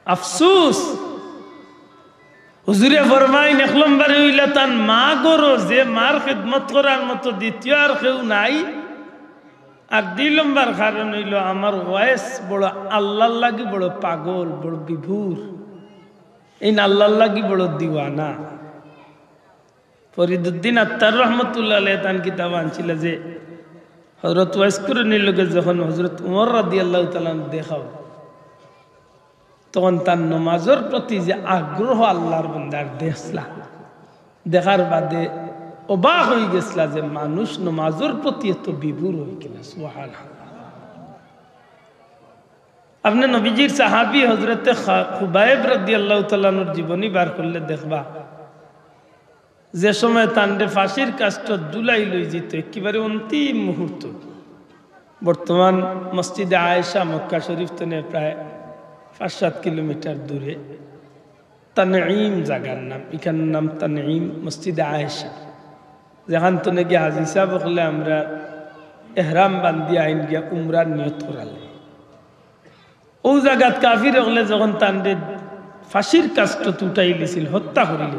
আফসুস, হুজুরে ফরমাইন এক নম্বরে হইলা তার মা গরো, যে মার খেদমত করার মতো দ্বিতীয় আর কেউ নাই। আর ২ নম্বর কারণ হইল আমার ওয়াইস বড় আল্লাহর লাগি বড় পাগল, বড় বিভোর, এই আল্লাহর লাগি বড় দিওয়ানা। ফরিদুদ্দিন আত্তার রহমতুল্লাহ আলাইহি তান কিতাব আনছিল যে হযরত ওয়াইস করনির লগে যখন হযরত উমর রাদিয়াল্লাহু তাআলা দেখাও, তখন তার নমাজের প্রতি যে আগ্রহ আল্লাহর বান্দার দেখলা, দেখার বাদে অবাক হয়ে গেছিলা যে মানুষ নমাজের প্রতি এত বিভোর হয়ে গেল। সুবহানাল্লাহ। আপনি নবীজির সাহাবী হযরতে খুবাইব রাদিয়াল্লাহু তাআলা আনহুর জীবনী বার করলে দেখবা, যে সময় তান্ডে ফাঁসির কাষ্ট জুলাই লই যেত একেবারে অন্তিম মুহূর্ত। বর্তমান মসজিদে আয়েশা মক্কা শরীফ থেকে প্রায় ৫-৭ কিলোমিটার দূরে তানঈম জায়গার নাম, এখানের নাম তানঈম মসজিদে আয়েশা, যেখান থেকে গিয়ে হাজি সাহেব হলে আমরা এহরাম বান্ধি আইন গিয়া উমরার নিয়ত করালে। ও জায়গাত কাফির হলে যখন তান্ডে ফাঁসির কাষ্ট উঠাই লিছিল, হত্যা করিল,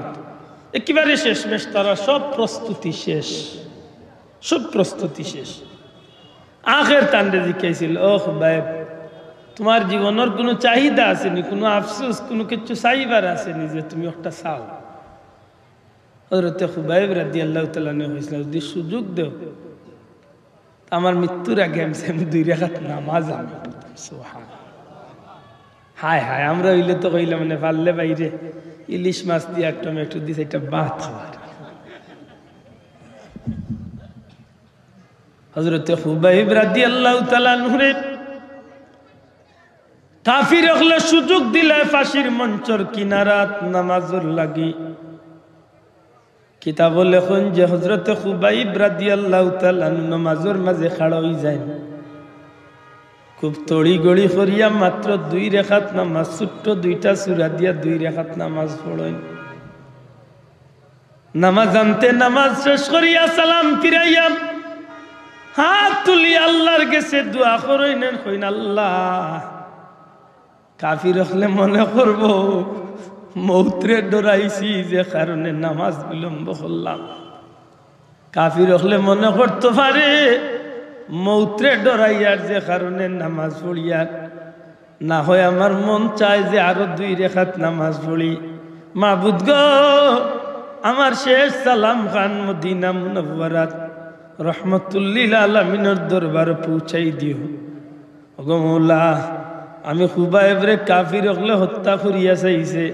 একেবারে শেষমেশ তারা সব প্রস্তুতি শেষ, সব প্রস্তুতি শেষ। আখের তান্ডে জিজ্ঞাসিল, ও খুবাইব তোমার জীবনের কোনো চাহিদা আসেনি, কোনো আফসোস, কোনো কিছু চাইবার আসেনি যে তুমি একটা চাও? হযরতে খুবাইব রাদিয়াল্লাহু তাআলা আনহু হইছিল, যদি সুযোগ দেও আমার মৃত্যুর আগে আমি 2 রাকাত নামাজ আমি পড়তাম। সুবহানাল্লাহ। হায় হায়, আমরা হইলে তো কইলাম মানে পারলে বাইরে ইলিশ মাছ দিয়ে একটা টমেটো দিছে, এটা ভাত খাবার। হযরতে খুবাইব রাদিয়াল্লাহু তাআলা আনহু কাফির হলে সুযোগ দিলে ফাঁসির মঞ্চর কিনারাত নামাজুর লাগি। কিতাব লেখন যে হযরতে খুবাইব রাদিয়াল্লাহু তাআলা নামাজের মাঝে খাড়া হই যায়, খুব তড়ি গড়ি করিয়া মাত্র 2 রাকাত নামাজ, ছোট্ট 2টা সূরা দিয়া 2 রাকাত নামাজ পড়েন। নামাজ আনতে নামাজ শেষ করিয়া সালাম ফিরাইয়া হাত তুলি আল্লাহর কাছে দোয়া করেন, কইন আল্লাহ কাফির হলে মনে করব মৌত্রে ডরাইছি যে কারণে নামাজ বিলম্ব করলাম। কাফির হলে মনে করতে পারে মৌত্রে ডরাইয়ার যে কারণে নামাজ পড়িয়ার, না হয় আমার মন চায় যে আরো 2 রাকাত নামাজ পড়ি। মাবুদ গো, আমার শেষ সালাম খান মদিনা মুনাওয়ারাত রহমাতুল্লিল আলামিনের দরবারে পৌঁছাই দিও। ওগো মৌলা, আমি খুবাইবরে কাফির হলে হত্যা করিয়া চাইছে,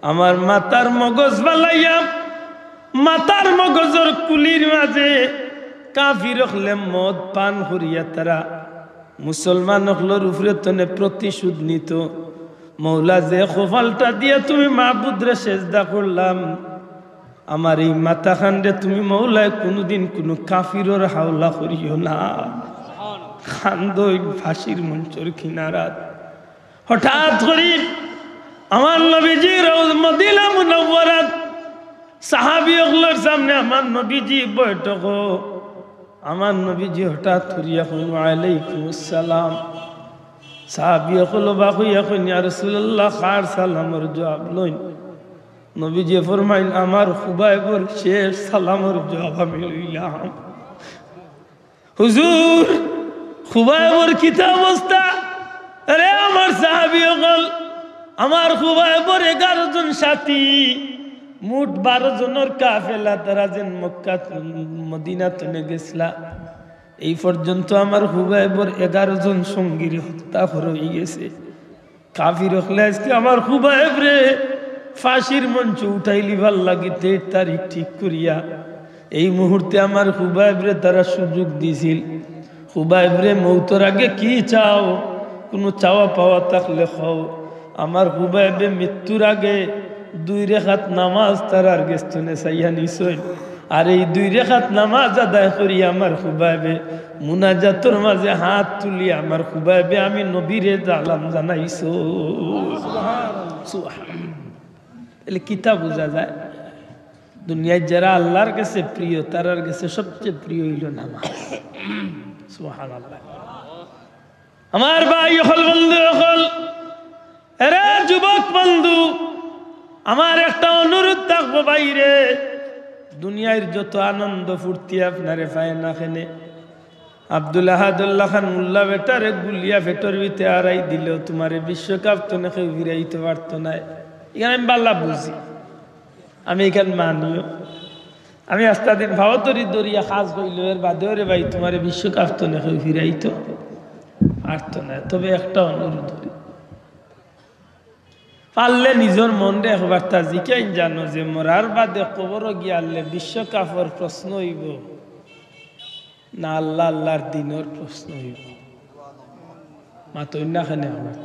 আমার মাতার মগজ বালাইয়া মাতার মগজর কুলির মাঝে কাফির হলে মদ পান করিয়া তারা মুসলমান হলোর উপরে তনে প্রতিশোধ নিত। মৌলা যে খোফালটা দিয়ে তুমি মাহবুদরে সেজদা করলাম, আমার এই মাথা খান্ডে তুমি মৌলায় কোনোদিন কোনো কাফিরর হাওলা করিও না। খান্দই ফাঁসির মঞ্চর কিনারাত হঠাৎ করি আমার নবীজির মদিনা মুনওয়ারাত সাহাবীগুলোর সামনে আমার নবীজি বৈঠক। আমার নবীজি হঠাৎ করিয়া কইল ওয়ালাইকুম আসসালাম। সাহাবীগুলো বাকুইয়া কইল ইয়া রাসূলুল্লাহ খার সালামের জবাব লইন। নবীজি ফরমাইল আমার খুবাইবর শেষ সালামের জবাব আমি লইলাম। হুজুর খুবাইবর কিতা অবস্থা? আরে আমার সাহাবীগুলো আমার খুবাইবর 11 জন সাথী, মোট 12 জনের কাফেলা, তারা যেন মক্কা মদিনা তনে গেছলা। এই পর্যন্ত আমার খুবাইবর 11 জন সঙ্গীর হত্যা হয়ে গেছে। কাফির হলে আজকে আমার খুবাইবরে ফাঁসির মঞ্চ উঠাইলিবার লাগি 23 তারিখ ঠিক করিয়া এই মুহূর্তে আমার খুবাইবরে তারা সুযোগ দিছিল। খুবাইবরে মৌতর আগে কি চাও, কোনো চাওয়া পাওয়া থাকলে খাও। আমার খুবাইবে মৃত্যুর আগে 2 রেখাত নামাজ তারার গেস্তনে চাইয়া নিছই। আর এই 2 রেখাত নামাজ আদায় করি আমার খুবাইবে মুনাজাতর মাঝে হাত তুলি আমার খুবাইবে আমি নবীরে জালাম জানাইছো। তাহলে কিতা বোঝা যায়? দুনিয়ায় যারা আল্লাহর কাছে প্রিয় তারার কাছে সবচেয়ে প্রিয় হইল নামাজ। সুবহানাল্লাহ। আমার ভাই হল বন্ধু হল, এরে যুবক বন্ধু, আমার একটা অনুরোধ থাকবো বাইরে, দুনিয়ার যত আনন্দ ফুর্তি আপনারে পায় না খেনে আব্দুল আহাদুল্লাহ খান মোল্লা বেটারে গুলিয়া ফেটর ভিতরে আড়াই দিলেও তোমারে বিশ্বকাপ তো না কেউ ফিরাইতে পারতো না। এখানে আমি বাল্লা বুঝি, আমি এখানে মানিও, আমি আস্তা দিন ভাবতরি দরিয়া খাস হইল এর বাদে রে ভাই তোমারে বিশ্বকাপ তো না কেউ ফিরাইতো পারতো না। তবে একটা অনুরোধ করি, পারলে নিজের মন রে একবার তা জিকাইন জানো যে মরার বাদে কবর গিয়ালে বিশ্বকাপের প্রশ্ন হইব না আল্লাহ আল্লাহর দিনের প্রশ্ন হইব। মাতই না খানে আমার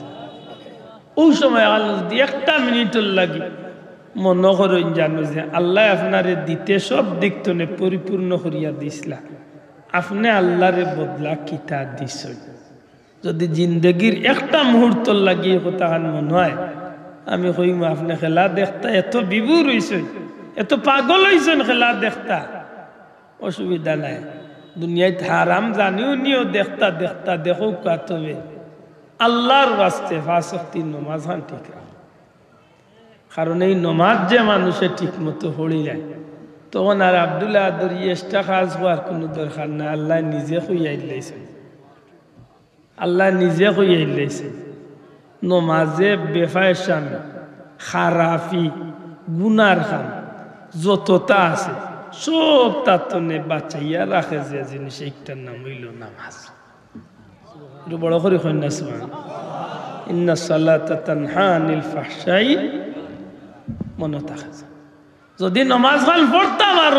ওই সময় আল্লাহ যদি 1 মিনিটের লাগি মনে করেন জানো যে আল্লাহ আপনারে দিতে সব দিক তনে পরিপূর্ণ করিয়া দিসলা, আপনি আল্লাহরে বদলা কিতা দিস। যদি জিন্দগির 1টা মুহূর্ত লাগিয়ে কথা মনে হয় আমি কইম আপনি খেলা দেখতা এত বিভোর হইছেন, এত পাগল হইছেন খেলা দেখতা, অসুবিধা নাই। দুনিয়ায় হারাম জানিও নিও দেখতা দেখতা দেখো কাতবে আল্লাহর ওয়াস্তে 5 ওয়াক্তের নামাজ হান ঠিক রাখো। কারণ এই নামাজ যে মানুষের ঠিক মতো পড়ে যায় তখন আর আব্দুল্লাহ আদরি এক্সট্রা কাজ হওয়ার কোনো দরকার নাই। আল্লাহ নিজে কইয়াই লাইছেন, আল্লাহ নিজে কইয়াই লাইছেন নমাজে বেফায়সান খারাফি গুনার খান যতটা আছে সব তাতনে বাঁচাইয়া রাখে যে জিনিস একটার নাম হইল নামাজ। একটু বড় করে কন্যা সুবহান ইন্না সালাতা তানহা আনিল ফাহশাই মনে থাকে। যদি নামাজ খান পড়তাম আর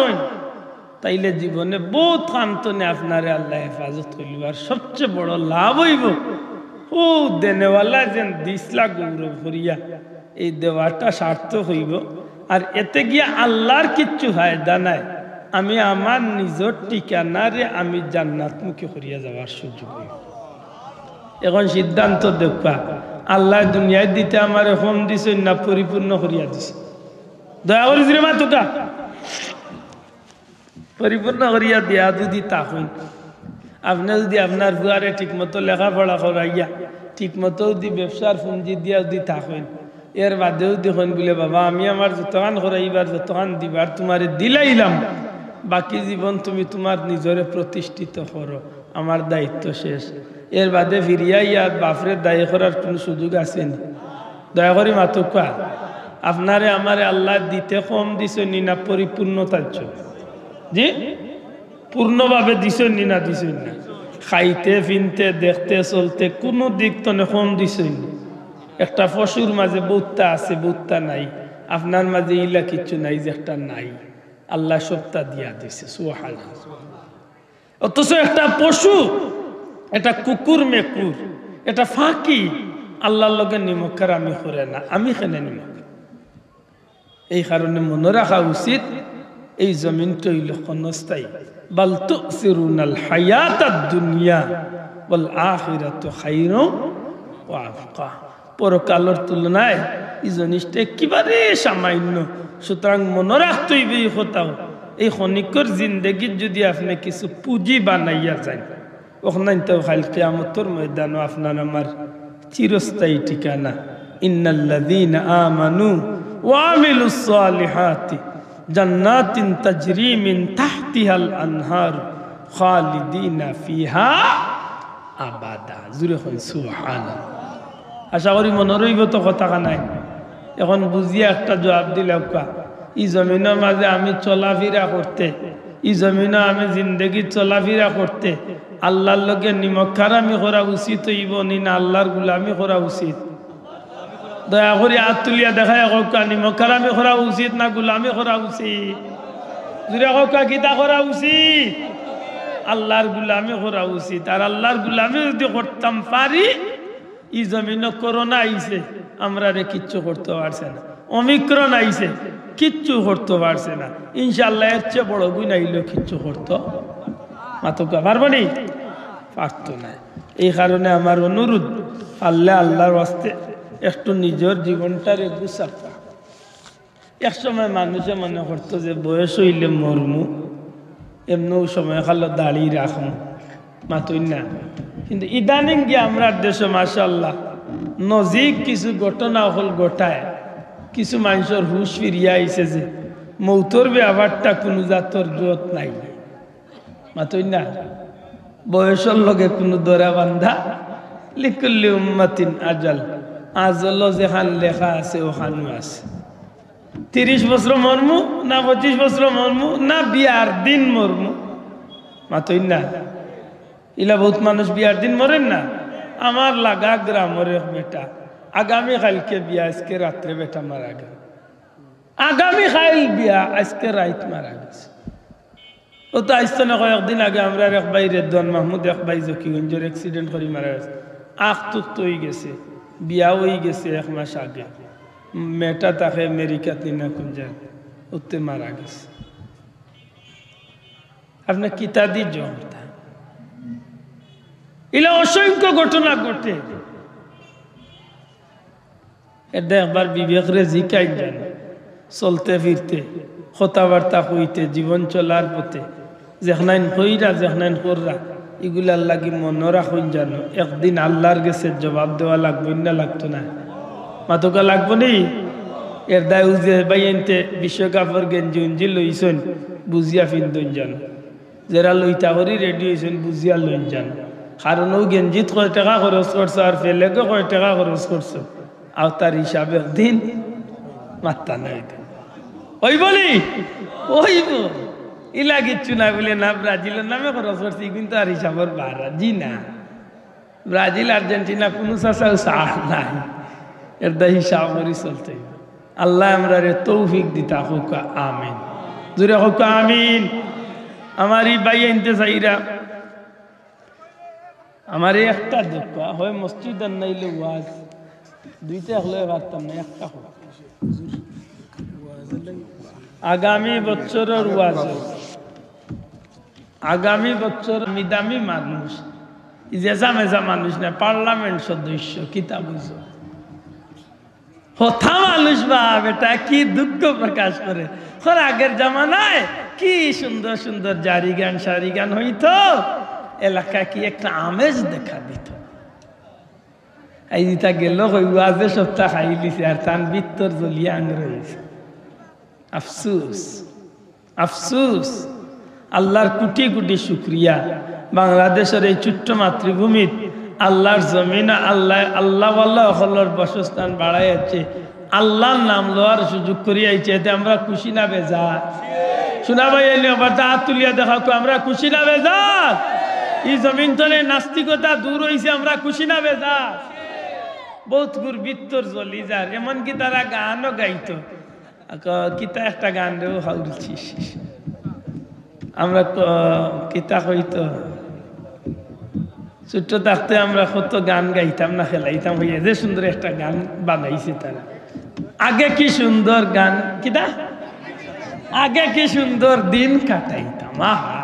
তাইলে জীবনে বহুত কান্তনে আপনারে আল্লাহ হেফাজত করিব। আর সবচেয়ে বড় লাভ হইব ও দেনেওয়ালা যেন দিসলা গৌরব করিয়া এই দেওয়াটা সার্থক হইব। আর এতে গিয়া আল্লাহর কিচ্ছু ফায়দা নাই, আমি আমার নিজের ঠিকানারে আমি জান্নাতমুখী করিয়া যাওয়ার সুযোগ হইব। এখন সিদ্ধান্ত দেখবা আল্লাহ দুনিয়ায় দিতে আমার হোম দিছে না পরিপূর্ণ করিয়া দিছে? দয়া করি রে মা তোকা পরিপূর্ণ করিয়া দিয়া যদি তা হইন। আপনি যদি আপনার বুয়ারে ঠিক মতো লেখাপড়া করাইয়া ঠিক মতো যদি ব্যবসার পুঁজি দিয়া যদি থাকেন, এর বাদেও দেখুন বলে বাবা আমি আমার যতখান করাইবার যতখান দিবার তোমারে দিলাইলাম, বাকি জীবন তুমি তোমার নিজরে প্রতিষ্ঠিত করো, আমার দায়িত্ব শেষ। এর বাদে ফিরিয়া ইয়ার বাপরে দায়ী করার কোনো সুযোগ আসেনি? দয়া করি মাতুকা আপনারে আমারে আল্লাহ দিতে কম দিছে নি না পরিপূর্ণতার জন্য? জি পূর্ণভাবে দিছেন নি না দিছেন না? খাইতে ফিনতে দেখতে চলতে কোনো দিক তো কম দিছেন। একটা পশুর মাঝে বহুতটা আছে বহুতটা নাই, আপনার মাঝে ইলা কিচ্ছু নাই যে একটা নাই। আল্লাহ সবটা দিয়া দিছে সুবহানাল্লাহ। অথচ একটা পশু, এটা কুকুর মেকুর, এটা ফাঁকি আল্লাহর লগে নিমক্কার আমি করে না, আমি কেনে নিমক। এই কারণে মনে রাখা উচিত এই জমিনটা হইল ক্ষণস্থায়ী। বাল তুসিরুনাল হায়াতাদ দুনিয়া ওয়াল আখিরাতু খায়রুন ওয়া আবকা। পরকালের তুলনায় এই জিনিসটা একেবারে সামান্য। সুতরাং মনে রাখতে হইবে এই কথাও, এই ক্ষণিকর জিন্দগির যদি আপনি কিছু পুঁজি বানাইয়া যান, ওখানে তো খাল কিয়ামতের ময়দানও আপনার আমার চিরস্থায়ী ঠিকানা। ইন্নাল্লাযীনা আমানু ওয়া আমিলুস সালিহাতি জান্নাতিন তাজরি মিন তাহতিহাল আনহার খালিদিনা ফিহা আবাদা। জুরে হন সুবহানাল্লাহ। আশা করি মনে রইব তো কথা নাই। এখন বুঝিয়া একটা জবাব দিলাম, এই জমিনের মাঝে আমি চলাফেরা করতে, এই জমিনে আমি জিন্দগি চলাফেরা করতে আল্লাহর লগে নিমক্কার আমি করা উচিত হইব নি না আল্লাহর গুলামি করা উচিত? দয়া করে হাত তুলিয়া দেখায় কাকা, নিমক্কার আমি করা উচিত না গুলামি করা উচিত? জুড়ে কাকা গীতা করা উচিত? আল্লাহর গুলামি করা উচিত। আর আল্লাহর গুলামি যদি করতাম পারি, এই জমিনে করোনা আইছে, আমরা রে কিচ্ছু করতে পারছে না। অমিক্রণ আইছে, কিচ্ছু করতে পারছে না। ইনশাআল্লাহ এর চেয়ে বড় গুণ আইলেও কিচ্ছু করতো মাতকা পারবো নি, পারতো না। এই কারণে আমার অনুরোধ, আল্লাহ আল্লাহর ওয়াস্তে একটু নিজের জীবনটারে গুছাপা। এক সময় মানুষে মনে করতো যে বয়স হইলে মরমু, এমনও সময় খালো দাঁড়িয়ে রাখমু, মাতুই না। কিন্তু ইদানিং গিয়ে আমরা দেশে মাশাআল্লাহ নজিক কিছু ঘটনা হল ঘটায়, কিছু মানুষের হুশ ফিরিয়া আইছে যে মৌতর ব্যাপারটা কোনো জাতর জোত নাই, মাতুই না। বয়সের লগে কোনো দরা বান্ধা, লিকুল্লি উম্মাতিন আজাল, আজল যেখান লেখা আছে ওখানো আছে। 30 বছর মরমু না 25 বছর মরমু না বিয়ার দিন মরমু, মাতুই না। ইলা বহুত মানুষ বিয়ার দিন মরেন না। আমার লাগা গ্রামের এক বেটা আগামী কালকে বিয়া, আজকে রাত্রে বেটা মারা গেল। আগামী কাল বিয়া, আজকে রাত মারা গেছে। ও তো আসতো না, কয়েকদিন আগে আমরা এক ভাই রেদওয়ান মাহমুদ এক ভাই জকিগঞ্জের অ্যাক্সিডেন্ট করে মারা গেছে। আখ তুক্ত হয়ে গেছে, বিয়া হয়ে গেছে 1 মাস আগে। মেয়েটা তাকে আমেরিকাতে না কোন জায়গায় উঠতে মারা গেছে। আপনার কিতা দি জমতা এলা অসংখ্য ঘটনা ঘটে। এটা একবার বিবেকরে জিকাই যান, চলতে ফিরতে, কথাবার্তা কইতে, জীবন চলার পথে যেখানাইন কইরা যেখানাইন কররা, এগুলার লাগি মনে রাখুন জানো, একদিন আল্লাহর গেছে জবাব দেওয়া লাগবে না, লাগতো না? মাতকা লাগবো নি? এর দায় উজে বাইনতে বিশ্বকাপের গেঞ্জি উঞ্জি লইছেন, বুঝিয়া ফিন্দুন জানো। যারা লইতা করি রেডি হয়েছেন, বুঝিয়া লইন জানো। কারণ ও গেঞ্জিত কয় টাকা খরচ করছো আর ফেলেকে কয় টাকা খরচ করছো, আর তার হিসাবে একদিন মাত্তা নাই ওই বলি ওইব ইলা কিচ্ছু না বলে না ব্রাজিলের নামে খরচ করছি, কিন্তু আর হিসাবের বাড়া জি না। ব্রাজিল আর্জেন্টিনা কোনো চাষাও চাষ নাই, এর দা হিসাব করি চলতে। আল্লাহ আমরা রে তৌফিক দিতা হোক, আমিন। জুড়ে হোক আমিন। আমার এই ভাই আনতে চাইরা আমার একটা দুঃখ হয়, মসজিদ আর নাইলে ওয়াজ দুইটা হলে পারতাম না, একটা হোক। আগামী বছরের ওয়াজ, আগামী বছর মিদামি মানুষ, জেজা মেজা মানুষ না, পার্লামেন্ট সদস্য, কিতা বুঝো হথা মানুষ। বা বেটা কি দুঃখ প্রকাশ করে, আগের জামানায় কি সুন্দর সুন্দর জারি গান সারি গান হইতো, এলাকা কি একটা আমেজ দেখা দিত। এই দিতা গেল ওয়াজে সপ্তাহ খাই লিছে, আর তান ভিতর জ্বলিয়া আং রয়েছে। আফসুস আফসুস। আল্লাহর কোটি কোটি শুক্রিয়া, বাংলাদেশের এই ছোট্ট মাতৃভূমির আল্লাহর জমিন আল্লাহ আল্লাহ আল্লাহর বাসস্থান বাড়াইছে, আল্লাহর নাম লওয়ার সুযোগ করিয়াছে। এতে আমরা খুশি না বেজা? শোনা ভাই আবার হাত তুলিয়া দেখাও, আমরা খুশি না বেজা? এই জমিন তলে নাস্তিকতা দূর হয়েছে, আমরা খুশি না বেজা? বহুত গুর বিত্তর জ্বলি যার, এমনকি তারা গানও গাইতো, কিতা একটা গান রেও হাউলছিস আমরা কিতা হইতো ছোট্ট থাকতে আমরা কত গান গাইতাম না খেলাইতাম হইয়া যে সুন্দর একটা গান বানাইছে তারা আগে কি সুন্দর গান কিতা আগে কি সুন্দর দিন কাটাইতাম আহা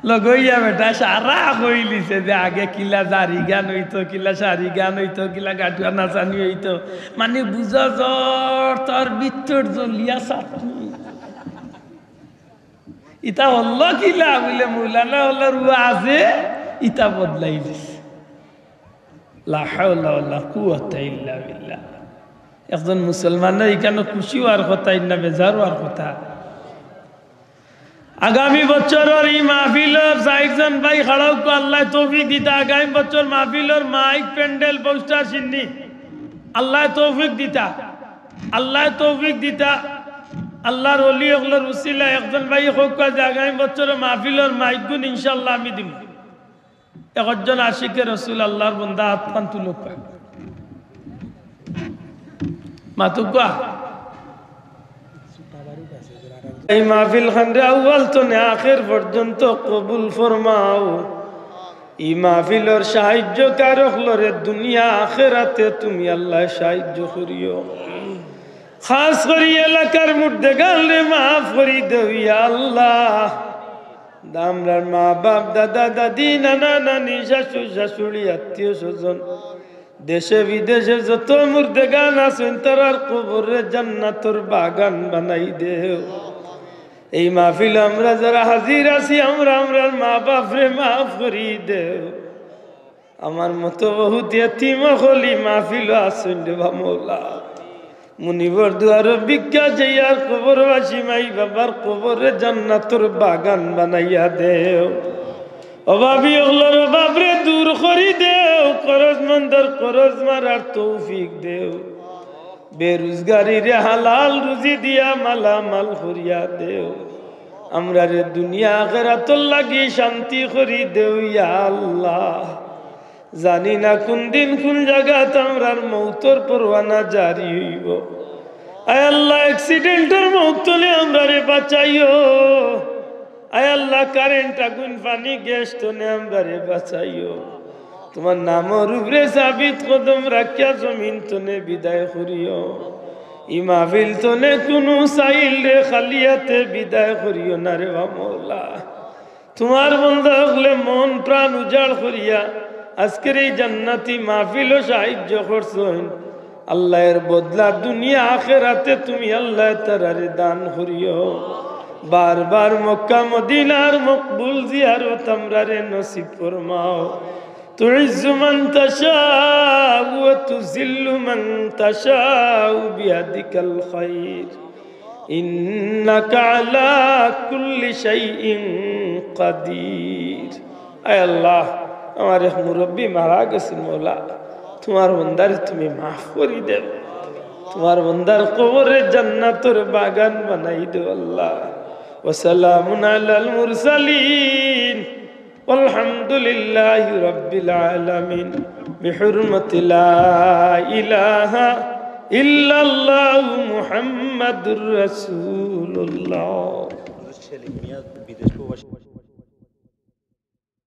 লগইয়া বেটা সারা কইলিছে যে আগে কিলা জারি গান হইতো কিলা সারি গান হইতো কিলা গাটুয়া নাচানি হইতো মানে বুঝা জ্বর তোর ভিতর জ্বলিয়া সাথী ইটা হল্ল কিলা বলে মৌলানা হল্লার আছে ইটা বদলাই দিছে লা হাওলা ওয়ালা কুওয়াতা ইল্লা বিল্লাহ একজন মুসলমান এখানে খুশি হওয়ার কথা না বেজার হওয়ার কথা আগামী বছরের এই মাহফিলের চারজন ভাই খাড়াও আল্লাহ তৌফিক দিতা আগামী বছর মাহফিলের মাইক প্যান্ডেল পোস্টার চিন্নি আল্লাহ তৌফিক দিতা আল্লাহ তৌফিক দিতা আল্লাহর ওলি ওগুলোর উসিলা একজন ভাই হোক যে আগামী বছর মাহফিলের মাইক গুণ ইনশাল্লাহ আমি দিব একজন আশিকে রসুল আল্লাহর বন্দা আত্মান তুলক মাতুকা এই মাহফিল খানরে আউয়াল তো আখির পর্যন্ত কবুল ফরমাও এই মাহফিলের সাহায্যকার হলরে দুনিয়া আখিরাতে তুমি আল্লাহ সাহায্য করিও খাস করি এলাকার মধ্যে গালে মাফ করি দেও ইয়া আল্লাহ দামরার মা বাপ দাদা দাদি নানা নানি শাশু শাশুড়ি আত্মীয় স্বজন দেশে বিদেশে যত মুর্দে গান আছেন তারার কবরে জান্নাতের বাগান বানাই দেও এই মাহফিল আমরা যারা হাজির আছি আমরা আমরার মা বাপরে মাফ করি দেও আমার মতো বহুত এতিম হলি মাহফিল আছেন রে মৌলা মুনিবর দুয়ার ভিক্ষা যাইয়ার কবরবাসী মাই বাবার কবরে জান্নাতের বাগান বানাইয়া দেও অভাবী হলোর বাবরে দূর করি দেও করজ মন্দর করজ মারার তৌফিক দেও বেরোজগারি রে হালাল রুজি দিয়া মালামাল করিয়া দেও আমরা রে দুনিয়া আখিরাতর লাগি শান্তি করি দেও ইয়া আল্লাহ জানি না কোন দিন কোন জায়গাত আমরার মৌতর পরওয়ানা জারি হইব আয় আল্লাহ অ্যাক্সিডেন্টের মৌত হলে আমরা রে বাঁচাইও আয় আল্লাহ কারেন্ট আগুন পানি গ্যাস তোনে আমরা রে বাঁচাইও তোমার নামর উপরে সাবিত কদম রাখিয়া জমিন তোনে বিদায় করিও ই মাহফিল তোনে কোনো সাইল রে খালিয়াতে বিদায় করিও না রে মৌলা তোমার বন্ধা হলে মন প্রাণ উজাড় করিয়া আজকের এই জান্নাতি মাহফিল সাহায্য করছেন আল্লাহর বদলা দুনিয়া আখিরাতে তুমি আল্লাহ তাআলারে দান করিও বারবার মক্কা মদিনার মকবুল জিয়ারত আমরারে নসিব ফরমাও তুইজ্জু মান তাশাউ ওয়া তুযিল্লু মান তাশাউ বিয়াদিকাল খায়র ইন্নাকা আলা কুল্লি শাইইন কাদির আয় আল্লাহ আমার এক মুরব্বী মারা গেছেন মৌলা তোমার বন্দার তুমি মাফ করে দেও তোমার বন্দার কবরে জান্নাতের বাগান বানাই দেও আল্লাহ ওয়া সালামুন আলাল মুরসালিন walhamdulillahi rabbil alamin বিহুরমাতি লা ইলাহা ইল্লাল্লাহ মুহাম্মাদুর রাসূলুল্লাহ।